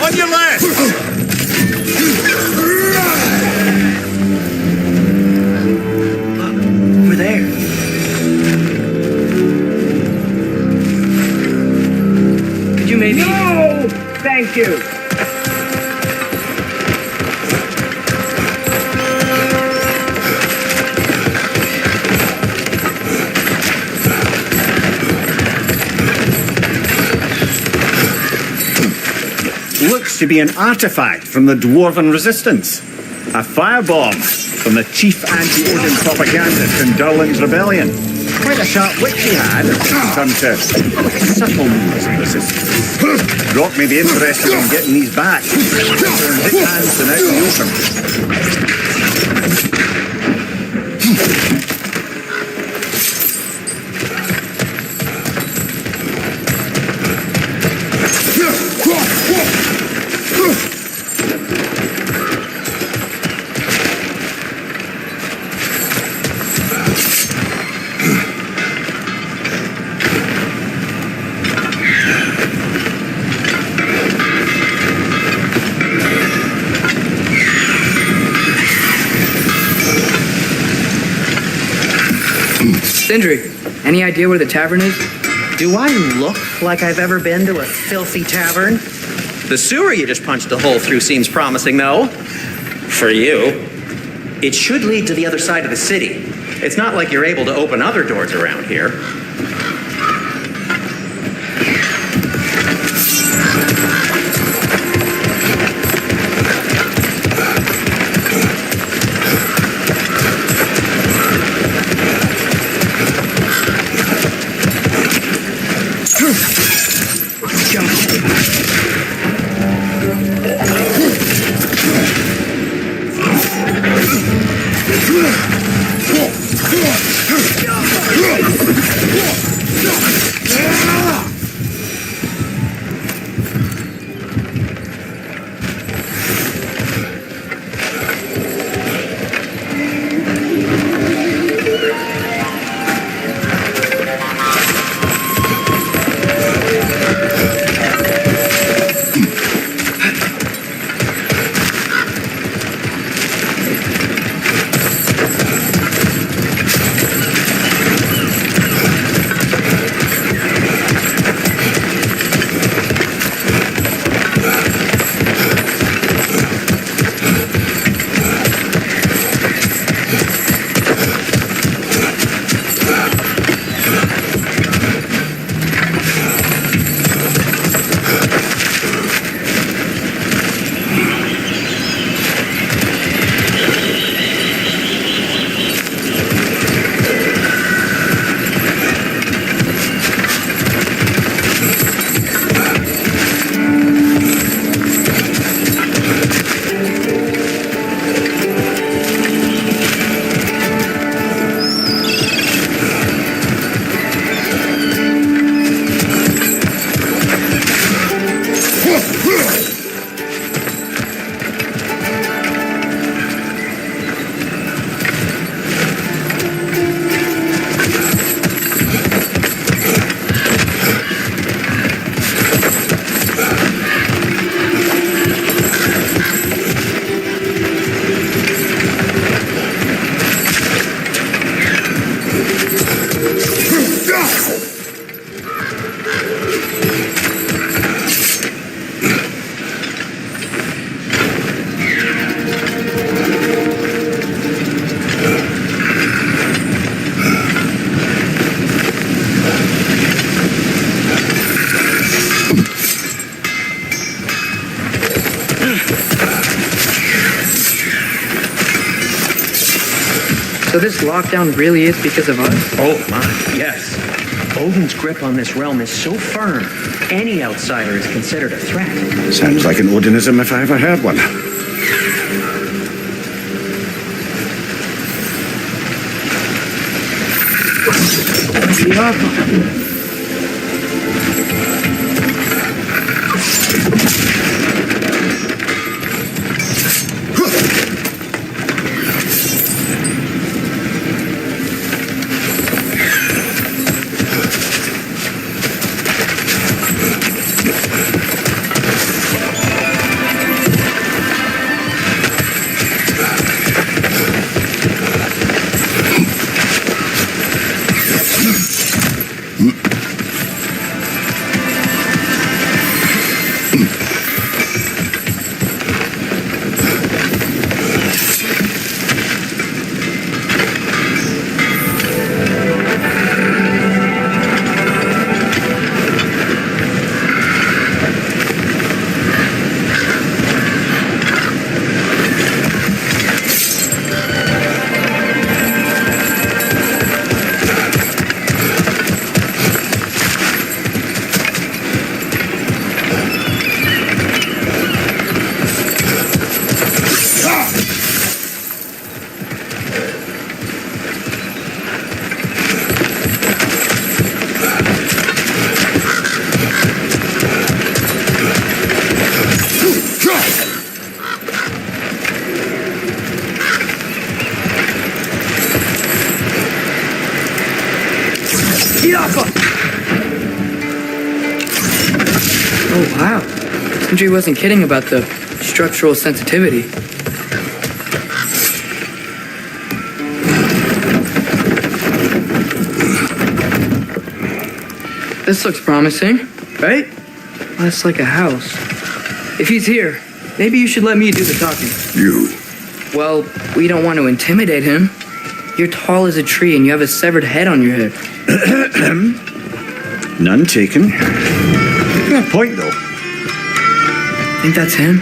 On your left! We're there. Could you maybe... No! Thank you. Looks to be an artifact from the Dwarven Resistance. A firebomb from the chief anti-Odin propagandist in Durlin's rebellion. Quite a sharp wit he had, turned to subtle moves of resistance. Rock may be interested in getting these back. They're in big hands and out in the open. Sindri, any idea where the tavern is? Do I look like I've ever been to a filthy tavern? The sewer you just punched a hole through seems promising, though. For you. It should lead to the other side of the city. It's not like you're able to open other doors around here. So this lockdown really is because of us? Oh my, yes. Odin's grip on this realm is so firm, any outsider is considered a threat. Sounds like an Odinism if I ever heard one. Oh, wow. Sindri wasn't kidding about the structural sensitivity. This looks promising, right? Less like a house. If he's here, maybe you should let me do the talking. You. Well, we don't want to intimidate him. You're tall as a tree and you have a severed head on your head. None taken. Good point, though. Think that's him?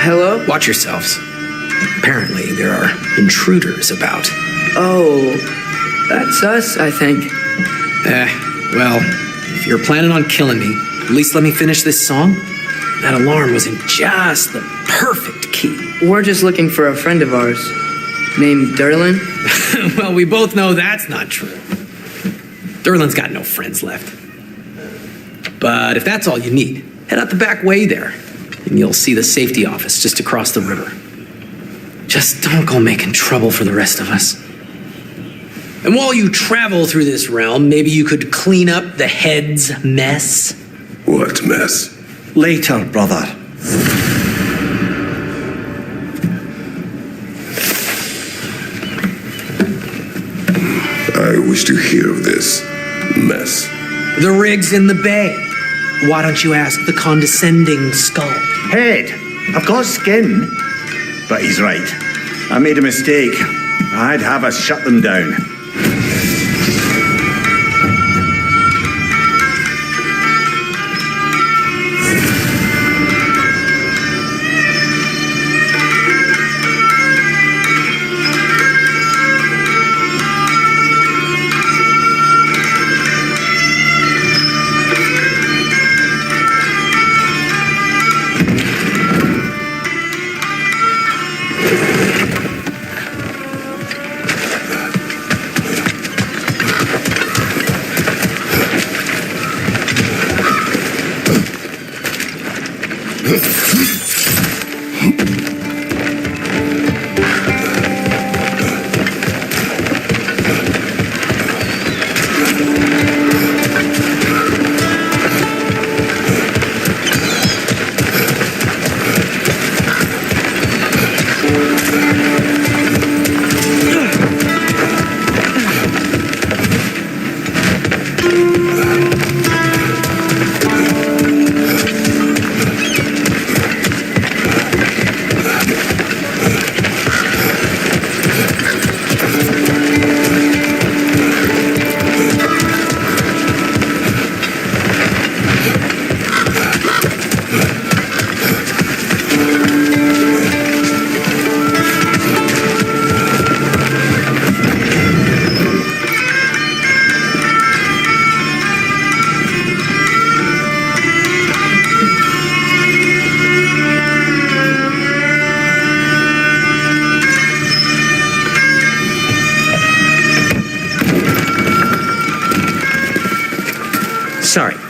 Hello? Watch yourselves. Apparently, there are intruders about. Oh, that's us, I think. Well, if you're planning on killing me, at least let me finish this song. That alarm was in just the perfect key. We're just looking for a friend of ours named Derlin. Well, we both know that's not true. Derlin's got no friends left. But if that's all you need, head out the back way there, and you'll see the safety office just across the river. Just don't go making trouble for the rest of us. And while you travel through this realm, maybe you could clean up the head's mess. What mess? Later, brother. I wish to hear of this mess. The rig's in the bay. Why don't you ask the condescending skull? Head. I've got skin. But he's right. I made a mistake. I'd have us shut them down.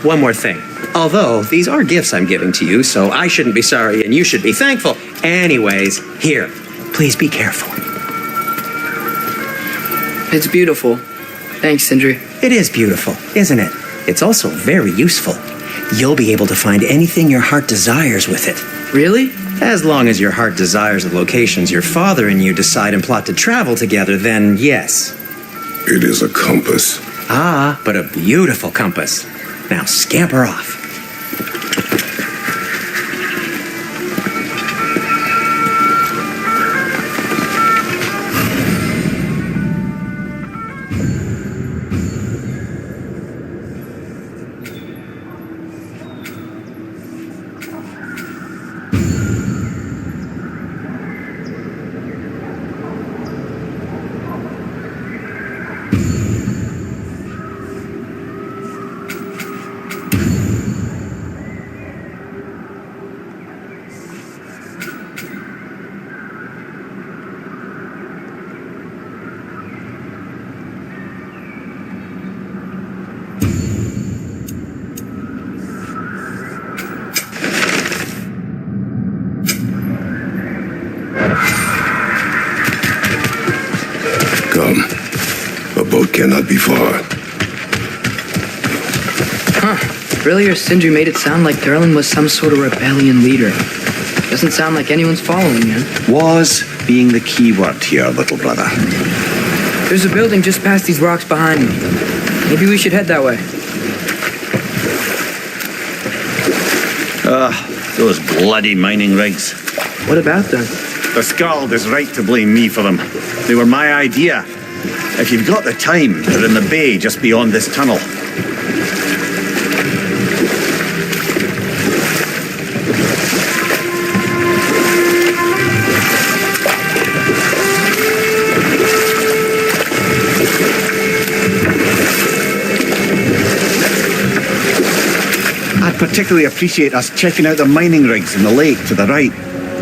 one more thing. Although, these are gifts I'm giving to you, so I shouldn't be sorry and you should be thankful. Anyways, here, please be careful. It's beautiful. Thanks, Sindri. It is beautiful, isn't it? It's also very useful. You'll be able to find anything your heart desires with it. Really? As long as your heart desires the locations your father and you decide and plot to travel together, then yes. It is a compass. Ah, but a beautiful compass. Now scamper off. Come. A boat cannot be far. Earlier, Sindri made it sound like Durlin was some sort of rebellion leader. Doesn't sound like anyone's following him. Was being the key word here, little brother. There's a building just past these rocks behind me. Maybe we should head that way. Those bloody mining rigs. What about them? The Skald is right to blame me for them. They were my idea. If you've got the time, they're in the bay just beyond this tunnel. I'd particularly appreciate us checking out the mining rigs in the lake to the right.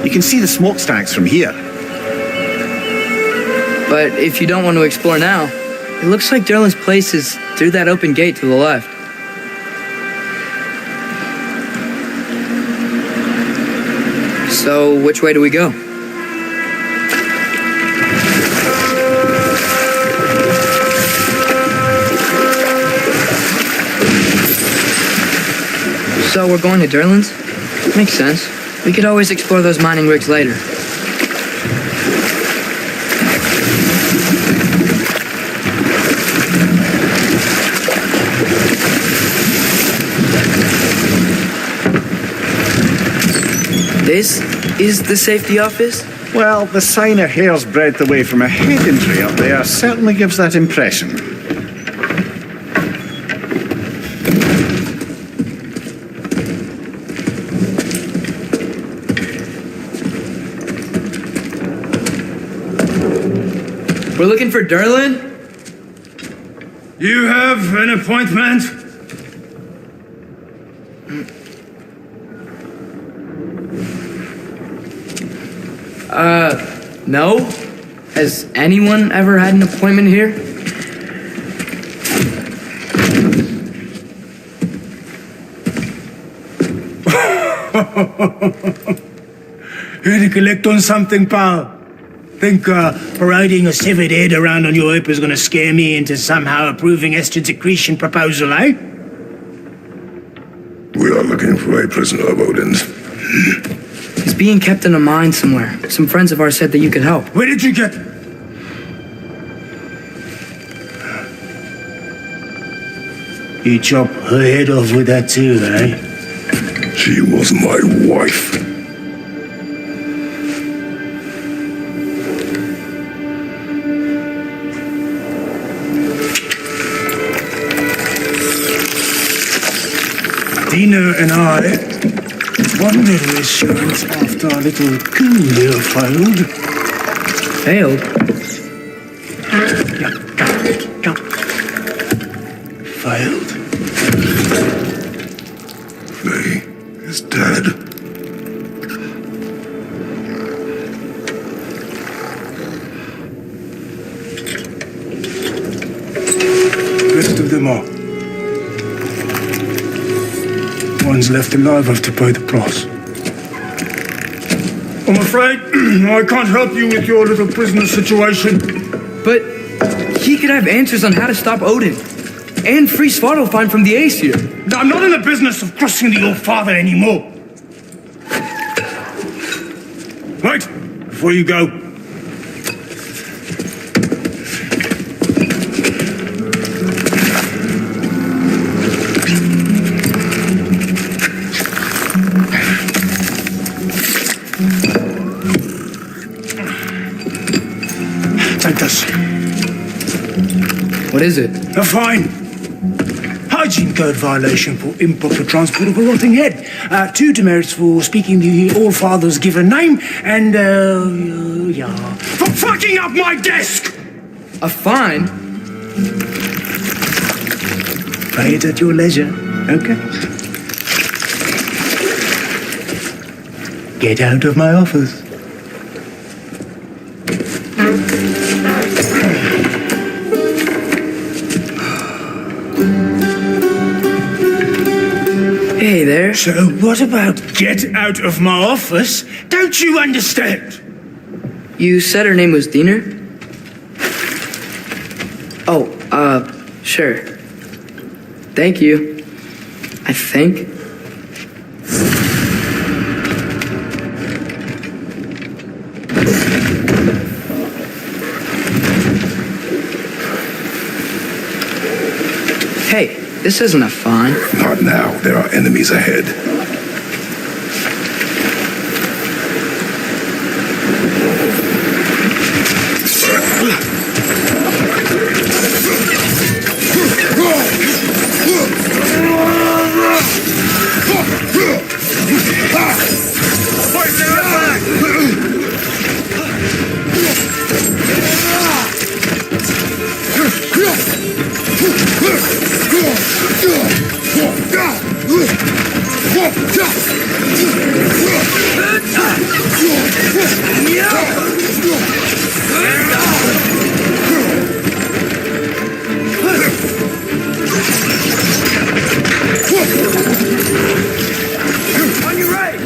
You can see the smokestacks from here. But if you don't want to explore now, it looks like Durlin's place is through that open gate to the left. So, which way do we go? So we're going to Durlin's? Makes sense. We could always explore those mining rigs later. This is the safety office? Well, the sign a hair's breadth away from a head injury up there certainly gives that impression. We're looking for Durlin? You have an appointment? No? Has anyone ever had an appointment here? Here to collect on something, pal. Think parading a severed head around on your hip is gonna scare me into somehow approving estrogen secretion proposal, eh? We are looking for a prisoner of Odin's. He's being kept in a mine somewhere. Some friends of ours said that you could help. Where did you get... You chop her head off with that too, eh? She was my wife. Dina and I wandered restaurants after our little coup here failed. Failed? Failed. Faye is dead. Best of them all. ones left alive have to pay the price. I'm afraid I can't help you with your little prisoner situation. But he could have answers on how to stop Odin and free Svartalfheim from the Aesir. I'm not in the business of crossing the old father anymore. Right, before you go. Take this. What is it? A fine. Hygiene code violation for improper transport of a rotting head. 2 demerits for speaking the All-Father's given name, and, for fucking up my desk! A fine? Pay it at your leisure, okay? Get out of my office. Hey there. So what about get out of my office? Don't you understand? You said her name was Diener? Oh, sure. Thank you. I think. Hey, this isn't a fine. Not now. There are enemies ahead. On your right!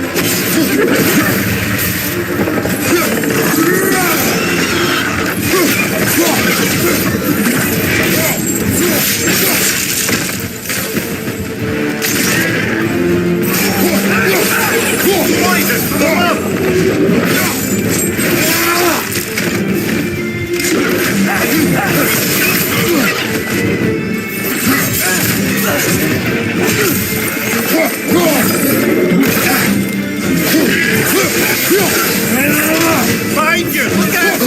Behind you! Look out!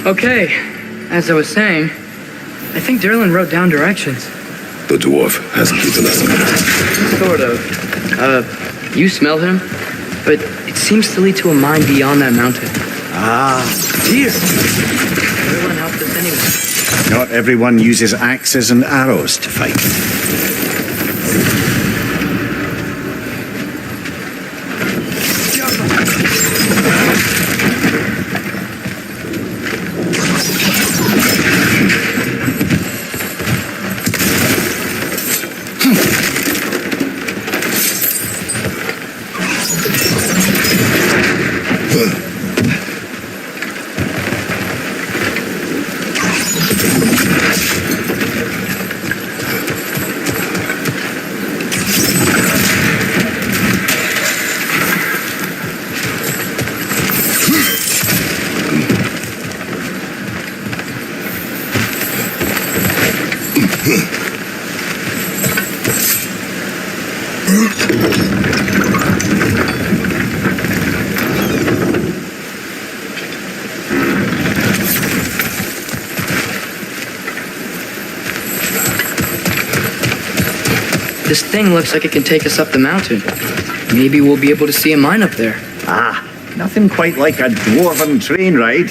Okay, as I was saying, I think Derlin wrote down directions. The dwarf hasn't given us a minute. Sort of. You smell him? But it seems to lead to a mine beyond that mountain. Dear! Everyone helped us anyway. Not everyone uses axes and arrows to fight. This thing looks like it can take us up the mountain. Maybe we'll be able to see a mine up there. Nothing quite like a dwarven train ride.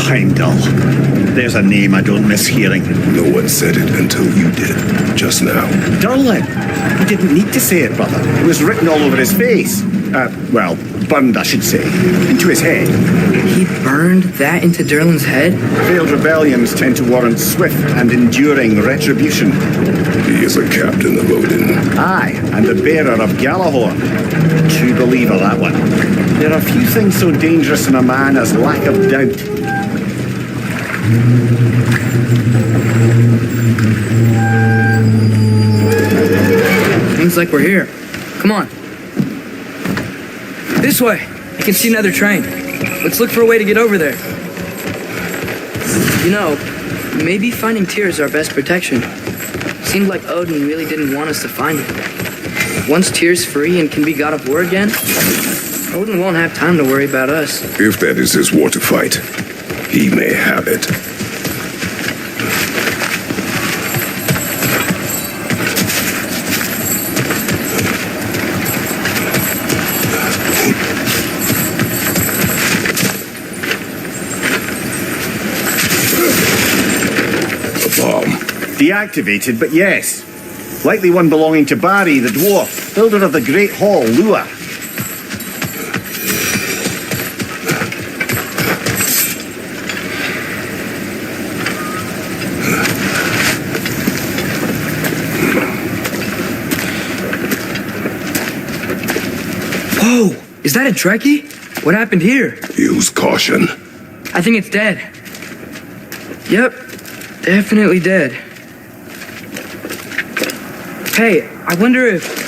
Heimdall. There's a name I don't miss hearing. No one said it until you did, just now. Durlin. He didn't need to say it, brother. It was written all over his face. Well, burned, I should say. Into his head. He burned that into Durlin's head? Failed rebellions tend to warrant swift and enduring retribution. He is a captain of Odin. Aye, and the bearer of Galahorn. True believer, that one. There are few things so dangerous in a man as lack of doubt. Seems like we're here. Come on. This way. I can see another train. Let's look for a way to get over there. You know, maybe finding Tyr is our best protection. Seemed like Odin really didn't want us to find it. Once Tyr's free and can be god of war again, Odin won't have time to worry about us. If that is his war to fight, he may have it. Deactivated, but yes. Likely one belonging to Barry, the dwarf, builder of the Great Hall, Lua. Whoa! Is that a Trekkie? What happened here? Use caution. I think it's dead. Yep, definitely dead. Hey, I wonder if...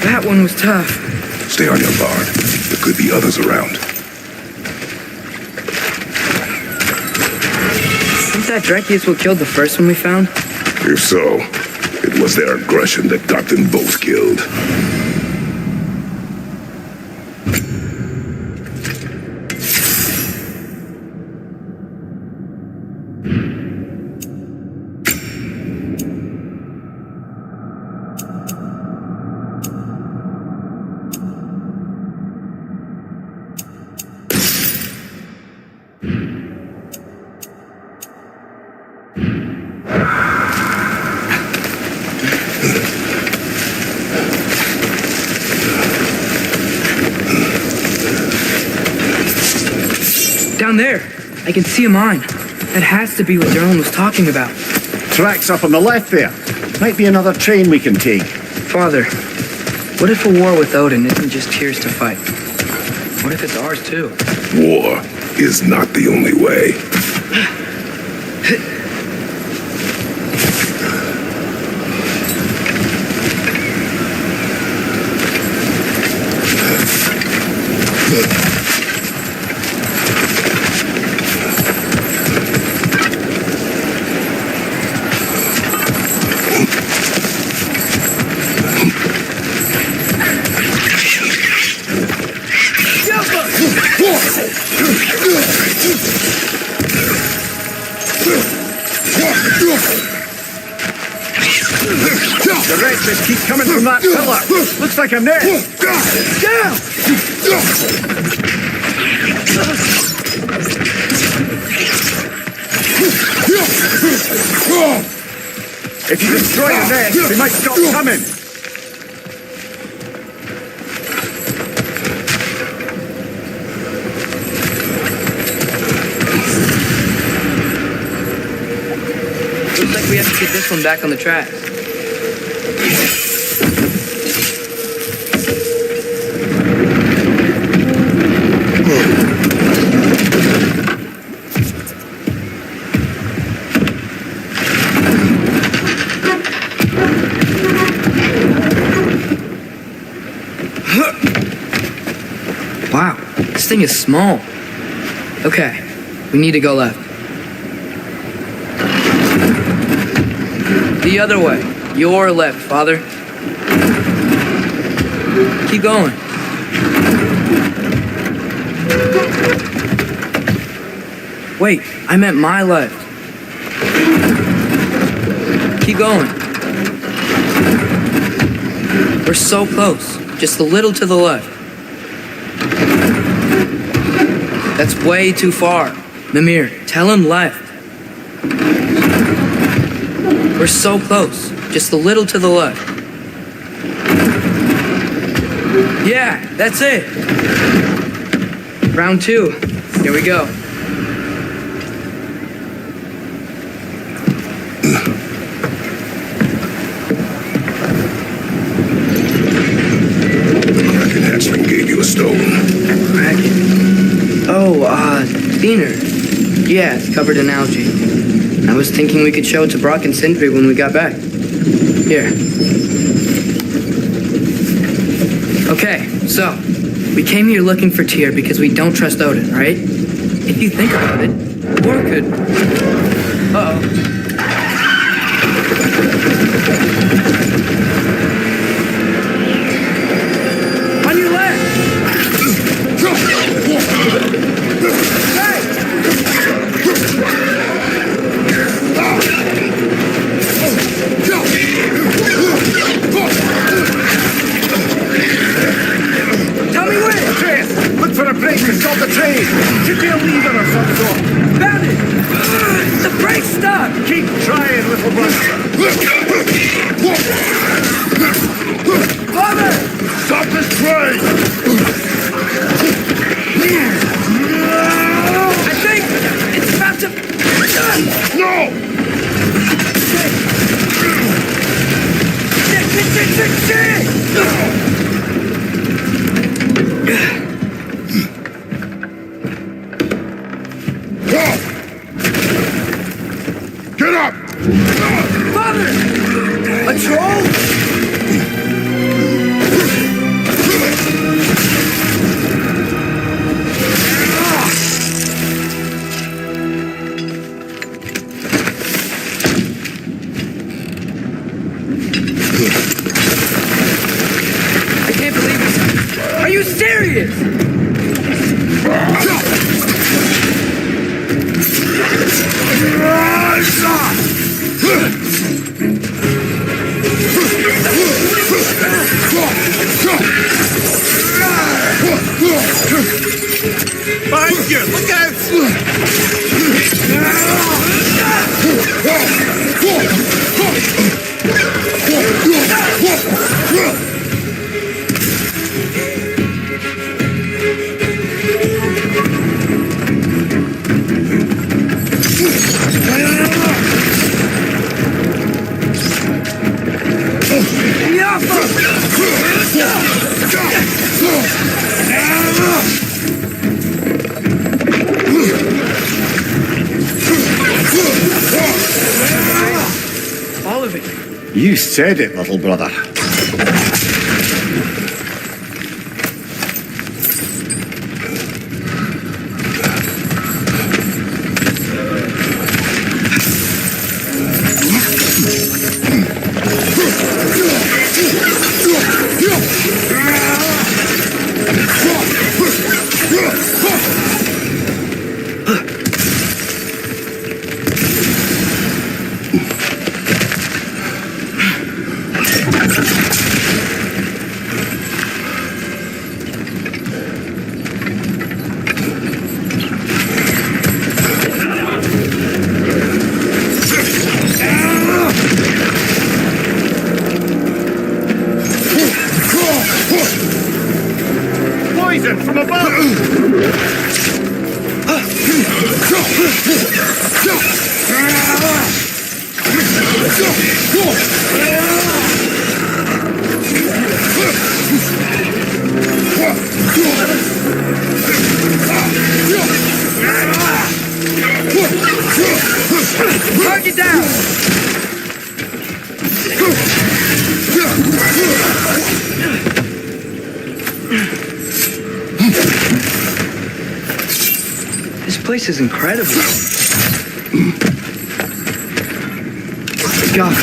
That one was tough. Stay on your guard. There could be others around. Think that Drekius what killed the first one we found? If so, it was their aggression that got them both killed. Down there, I can see a mine. That has to be what Derlin was talking about. Tracks up on the left there. Might be another train we can take. Father, what if a war with Odin isn't just Tyr's to fight? What if it's ours too? War is not the only way. The rest just keep coming from that pillar. Looks like a net. If you destroy the net, they might stop coming. Looks like we have to get this one back on the track. Wow, this thing is small. Okay, we need to go left. The other way. Your left, Father. Keep going. Wait, I meant my left. Keep going. We're so close. Just a little to the left. That's way too far. Mimir, tell him left. We're so close. Just a little to the left. Yeah, that's it. Round 2. Here we go. Kraken Hatchling gave you a stone. Kraken. Oh, Diener. Yeah, it's covered in algae. I was thinking we could show it to Brock and Sindri when we got back. Here. Okay, so, we came here looking for Tyr because we don't trust Odin, right? If you think about it, war could... Uh-oh. On your left! Hey! Tell me when! Chris, look for a brake to stop the train. Should be a lever or some sort. Found it! The brake's stuck! Keep trying, little brother. Father! A troll? I can't believe this. Are you serious? Behind you! Look out! All of it. You said it, little brother. Poison from above! Target down! This place is incredible. God.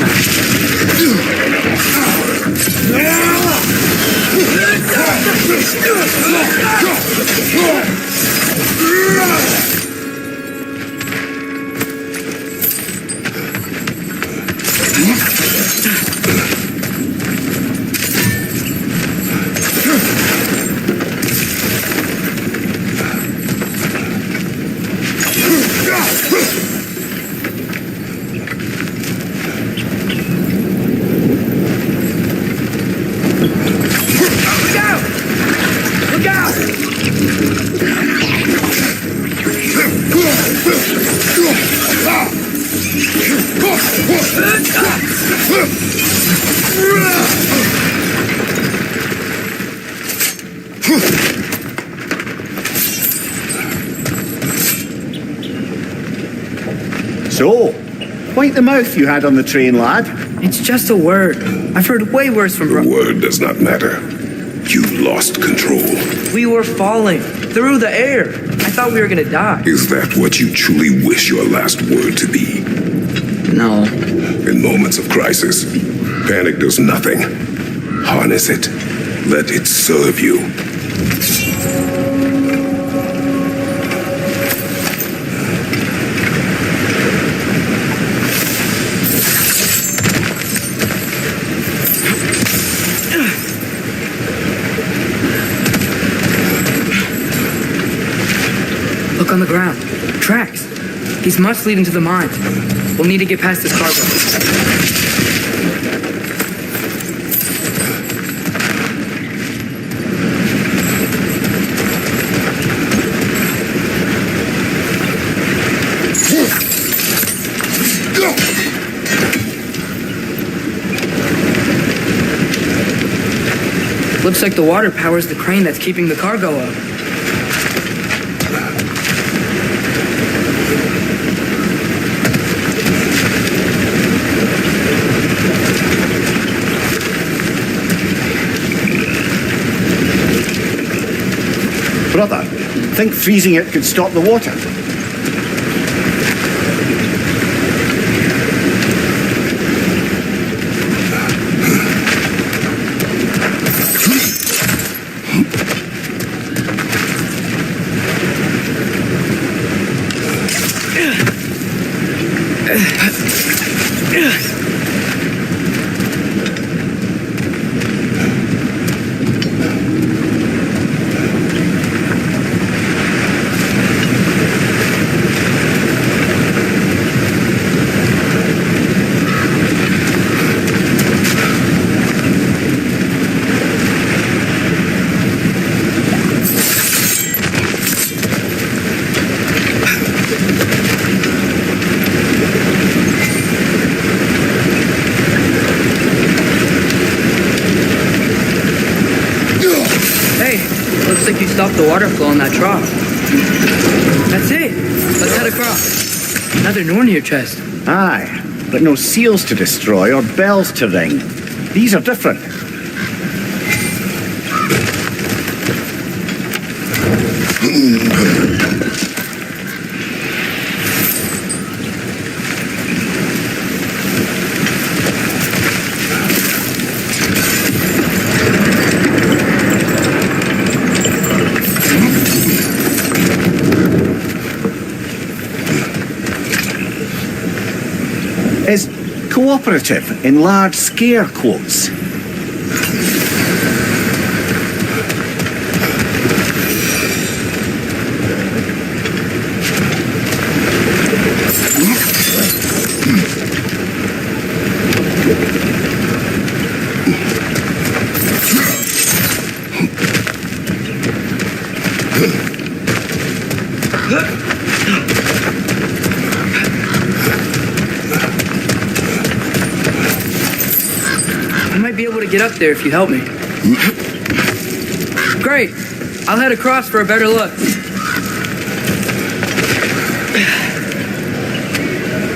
So, quite the mouth you had on the train, lad. It's just a word. I've heard way worse from The word does not matter. You lost control. We were falling through the air. I thought we were gonna die. Is that what you truly wish your last word to be? No. In moments of crisis, panic does nothing. Harness it. Let it serve you. Look on the ground. Tracks. These must lead into the mine. We'll need to get past this cargo. Looks like the water powers the crane that's keeping the cargo up. Think freezing it could stop the water? Looks like you stopped the water flow in that trough. That's it. Let's head across. Another Nornir chest. Aye, but no seals to destroy or bells to ring. These are different. Is cooperative in large scare quotes. Be able to get up there if you help me. Great. I'll head across for a better look.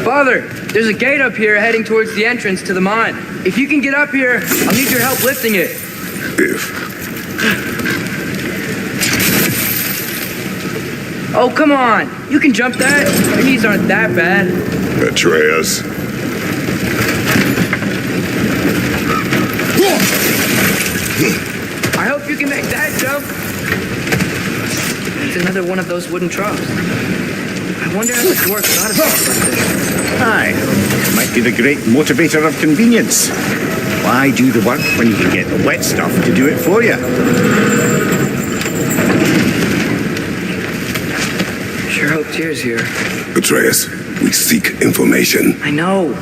Father, there's a gate up here heading towards the entrance to the mine. If you can get up here, I'll need your help lifting it. Oh, come on. You can jump that. Your knees aren't that bad. Atreus. I hope you can make that jump. It's another one of those wooden troughs. I wonder how the dwarf got us like this. Aye, might be the great motivator of convenience. Why do the work when you can get the wet stuff to do it for you? Sure hope Tyr's here. Atreus, we seek information. I know.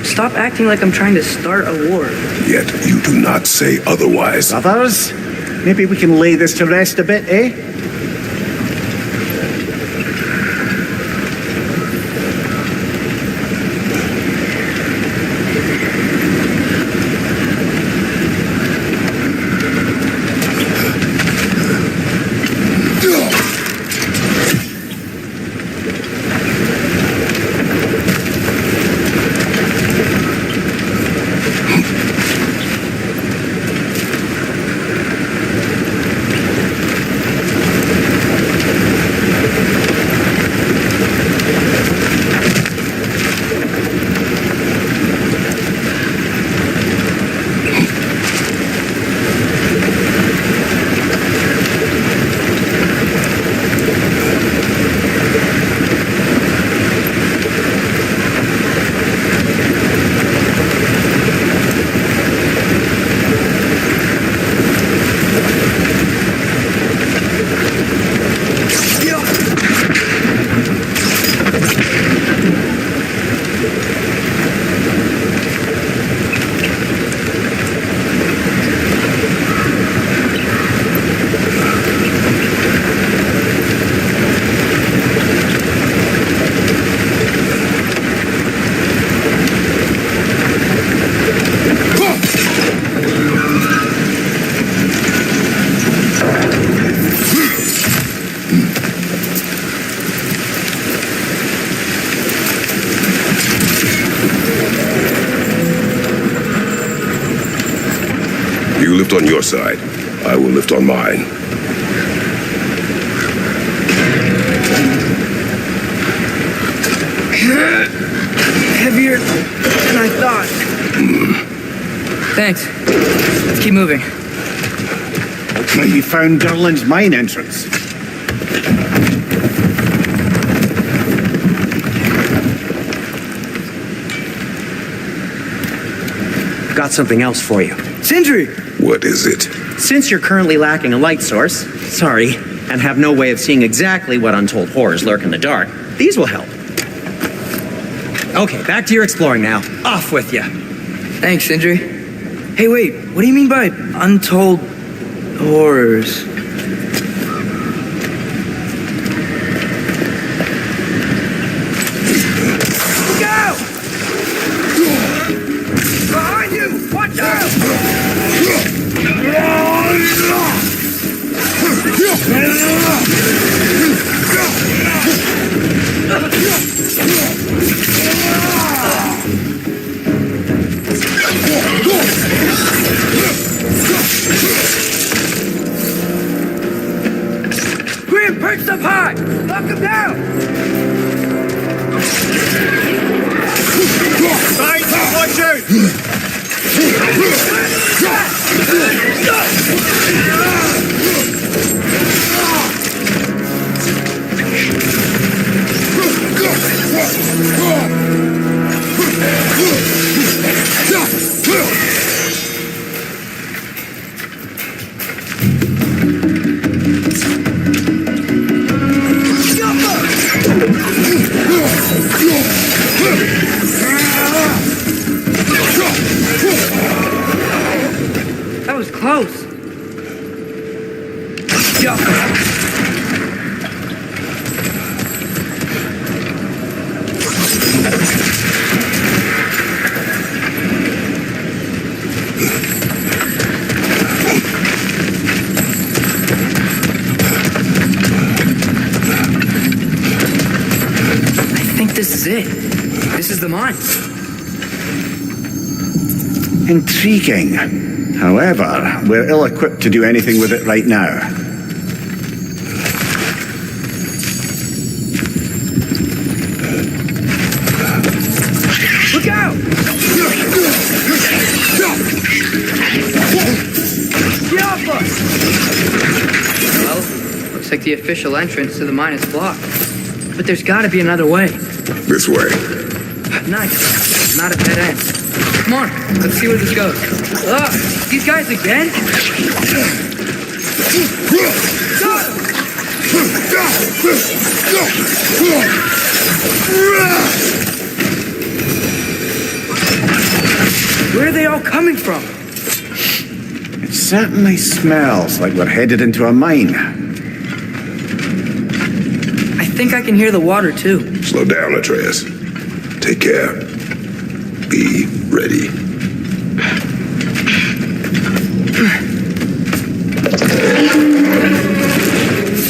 Stop acting like I'm trying to start a war. Yet you do not say otherwise. Others? Maybe we can lay this to rest a bit, eh? You lift on your side. I will lift on mine. Heavier than I thought. Thanks. Let's keep moving. Looks like you found Durlin's mine entrance. Got something else for you. Sindri! What is it? Since you're currently lacking a light source, sorry, and have no way of seeing exactly what untold horrors lurk in the dark, these will help. Okay, back to your exploring now. Off with you. Thanks, Sindri. Hey, wait, what do you mean by untold horrors? Look out! Behind you! Watch out! We're perched up high! Knock him down! Right, watch out! That was close. Yo. I think this is it. This is the mine. Intriguing. However, we're ill-equipped to do anything with it right now. Look out! Get off us! Well, looks like the official entrance to the mine is blocked. But there's gotta be another way. This way. Nice. Not a dead end. Come on, let's see where this goes. Ugh, these guys again? Where are they all coming from? It certainly smells like we're headed into a mine. I think I can hear the water too. Slow down, Atreus. Take care. Be ready.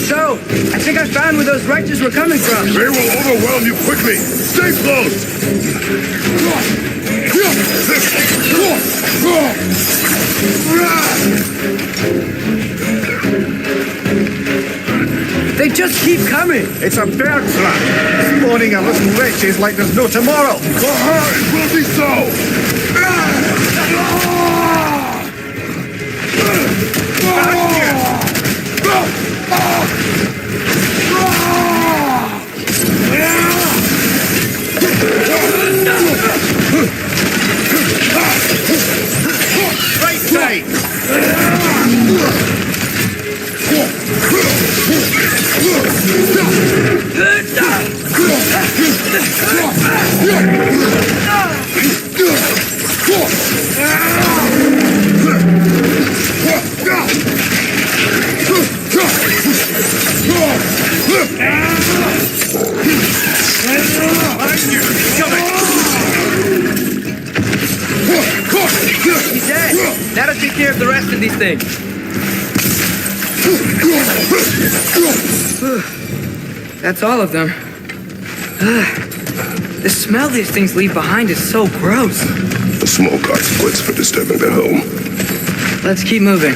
So, I think I found where those wretches were coming from. They will overwhelm you quickly. Stay close. They just keep coming. It's a bird trap, spawning a little wretches like there's no tomorrow. It will be so. Right side. He's dead. That'll take care of the rest of these things. That's all of them. The smell these things leave behind is so gross. A small consequence for disturbing their home. Let's keep moving.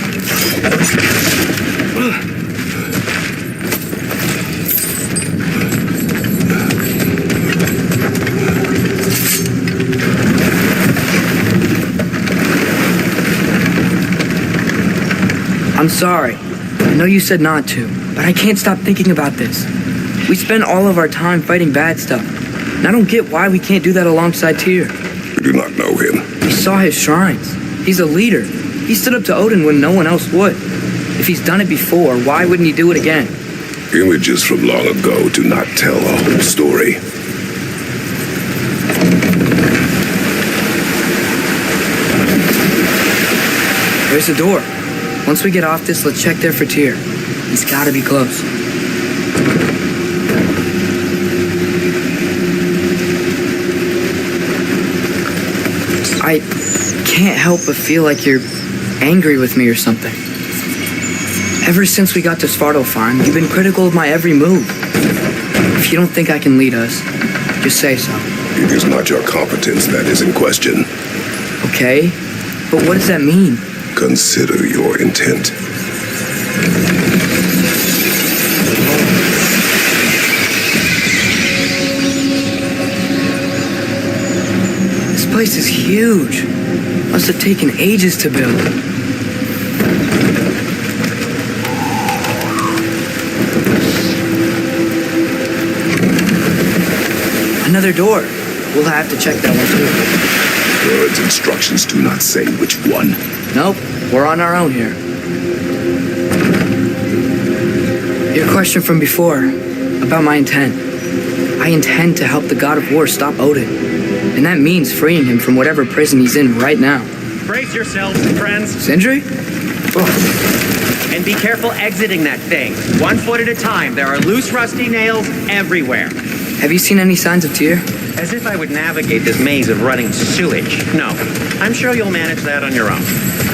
I'm sorry. I know you said not to, but I can't stop thinking about this. We spend all of our time fighting bad stuff, and I don't get why we can't do that alongside Tyr. You do not know him. We saw his shrines. He's a leader. He stood up to Odin when no one else would. If he's done it before, why wouldn't he do it again? Images from long ago do not tell a whole story. There's a door. Once we get off this, let's check there for Tyr. He's gotta be close. I can't help but feel like you're angry with me or something. Ever since we got to Svartalfheim, you've been critical of my every move. If you don't think I can lead us, just say so. It is not your competence that is in question. Okay? But what does that mean? Consider your intent. This place is huge. Must have taken ages to build. Another door. We'll have to check that one too. Bird's instructions do not say which one. Nope, we're on our own here. Your question from before, about my intent. I intend to help the god of war stop Odin. And that means freeing him from whatever prison he's in right now. Brace yourselves, friends, Sindri? and be careful exiting that thing. 1 foot at a time. There are loose, rusty nails everywhere. Have you seen any signs of Tyr? As if I would navigate this maze of running sewage. No, I'm sure you'll manage that on your own.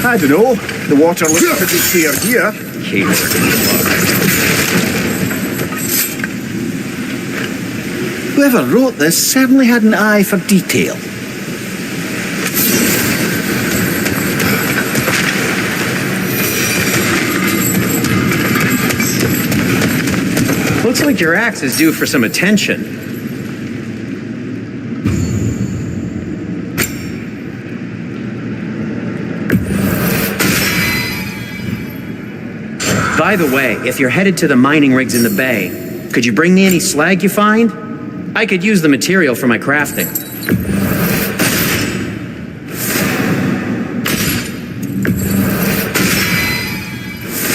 I don't know. The water looks pretty clear here. Whoever wrote this certainly had an eye for detail. Looks like your axe is due for some attention. By the way, if you're headed to the mining rigs in the bay, could you bring me any slag you find? I could use the material for my crafting.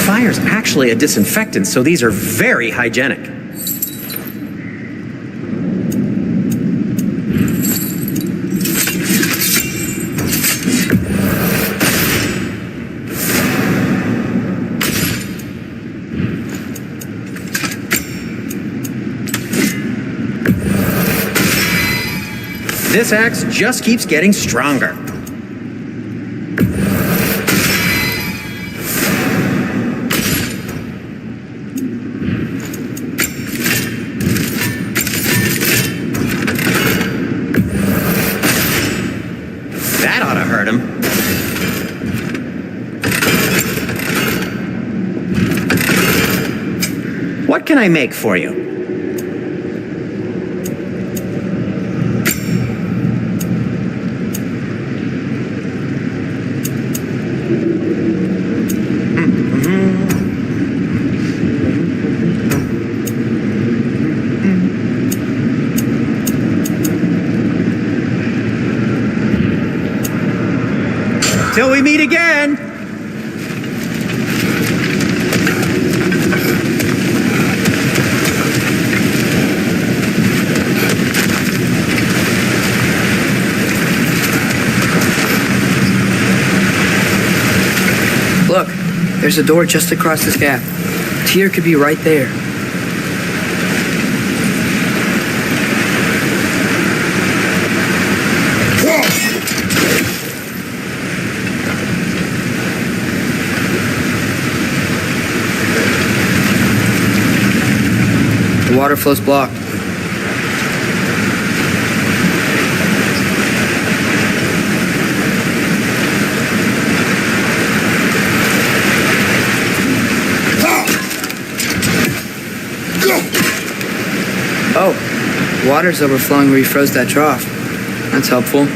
Fire's actually a disinfectant, so these are very hygienic. This axe just keeps getting stronger. That ought to hurt him. What can I make for you? Till we meet again! Look, there's a door just across this gap. Tyr could be right there. The water flow's blocked. Oh, water's overflowing where you froze that trough. That's helpful.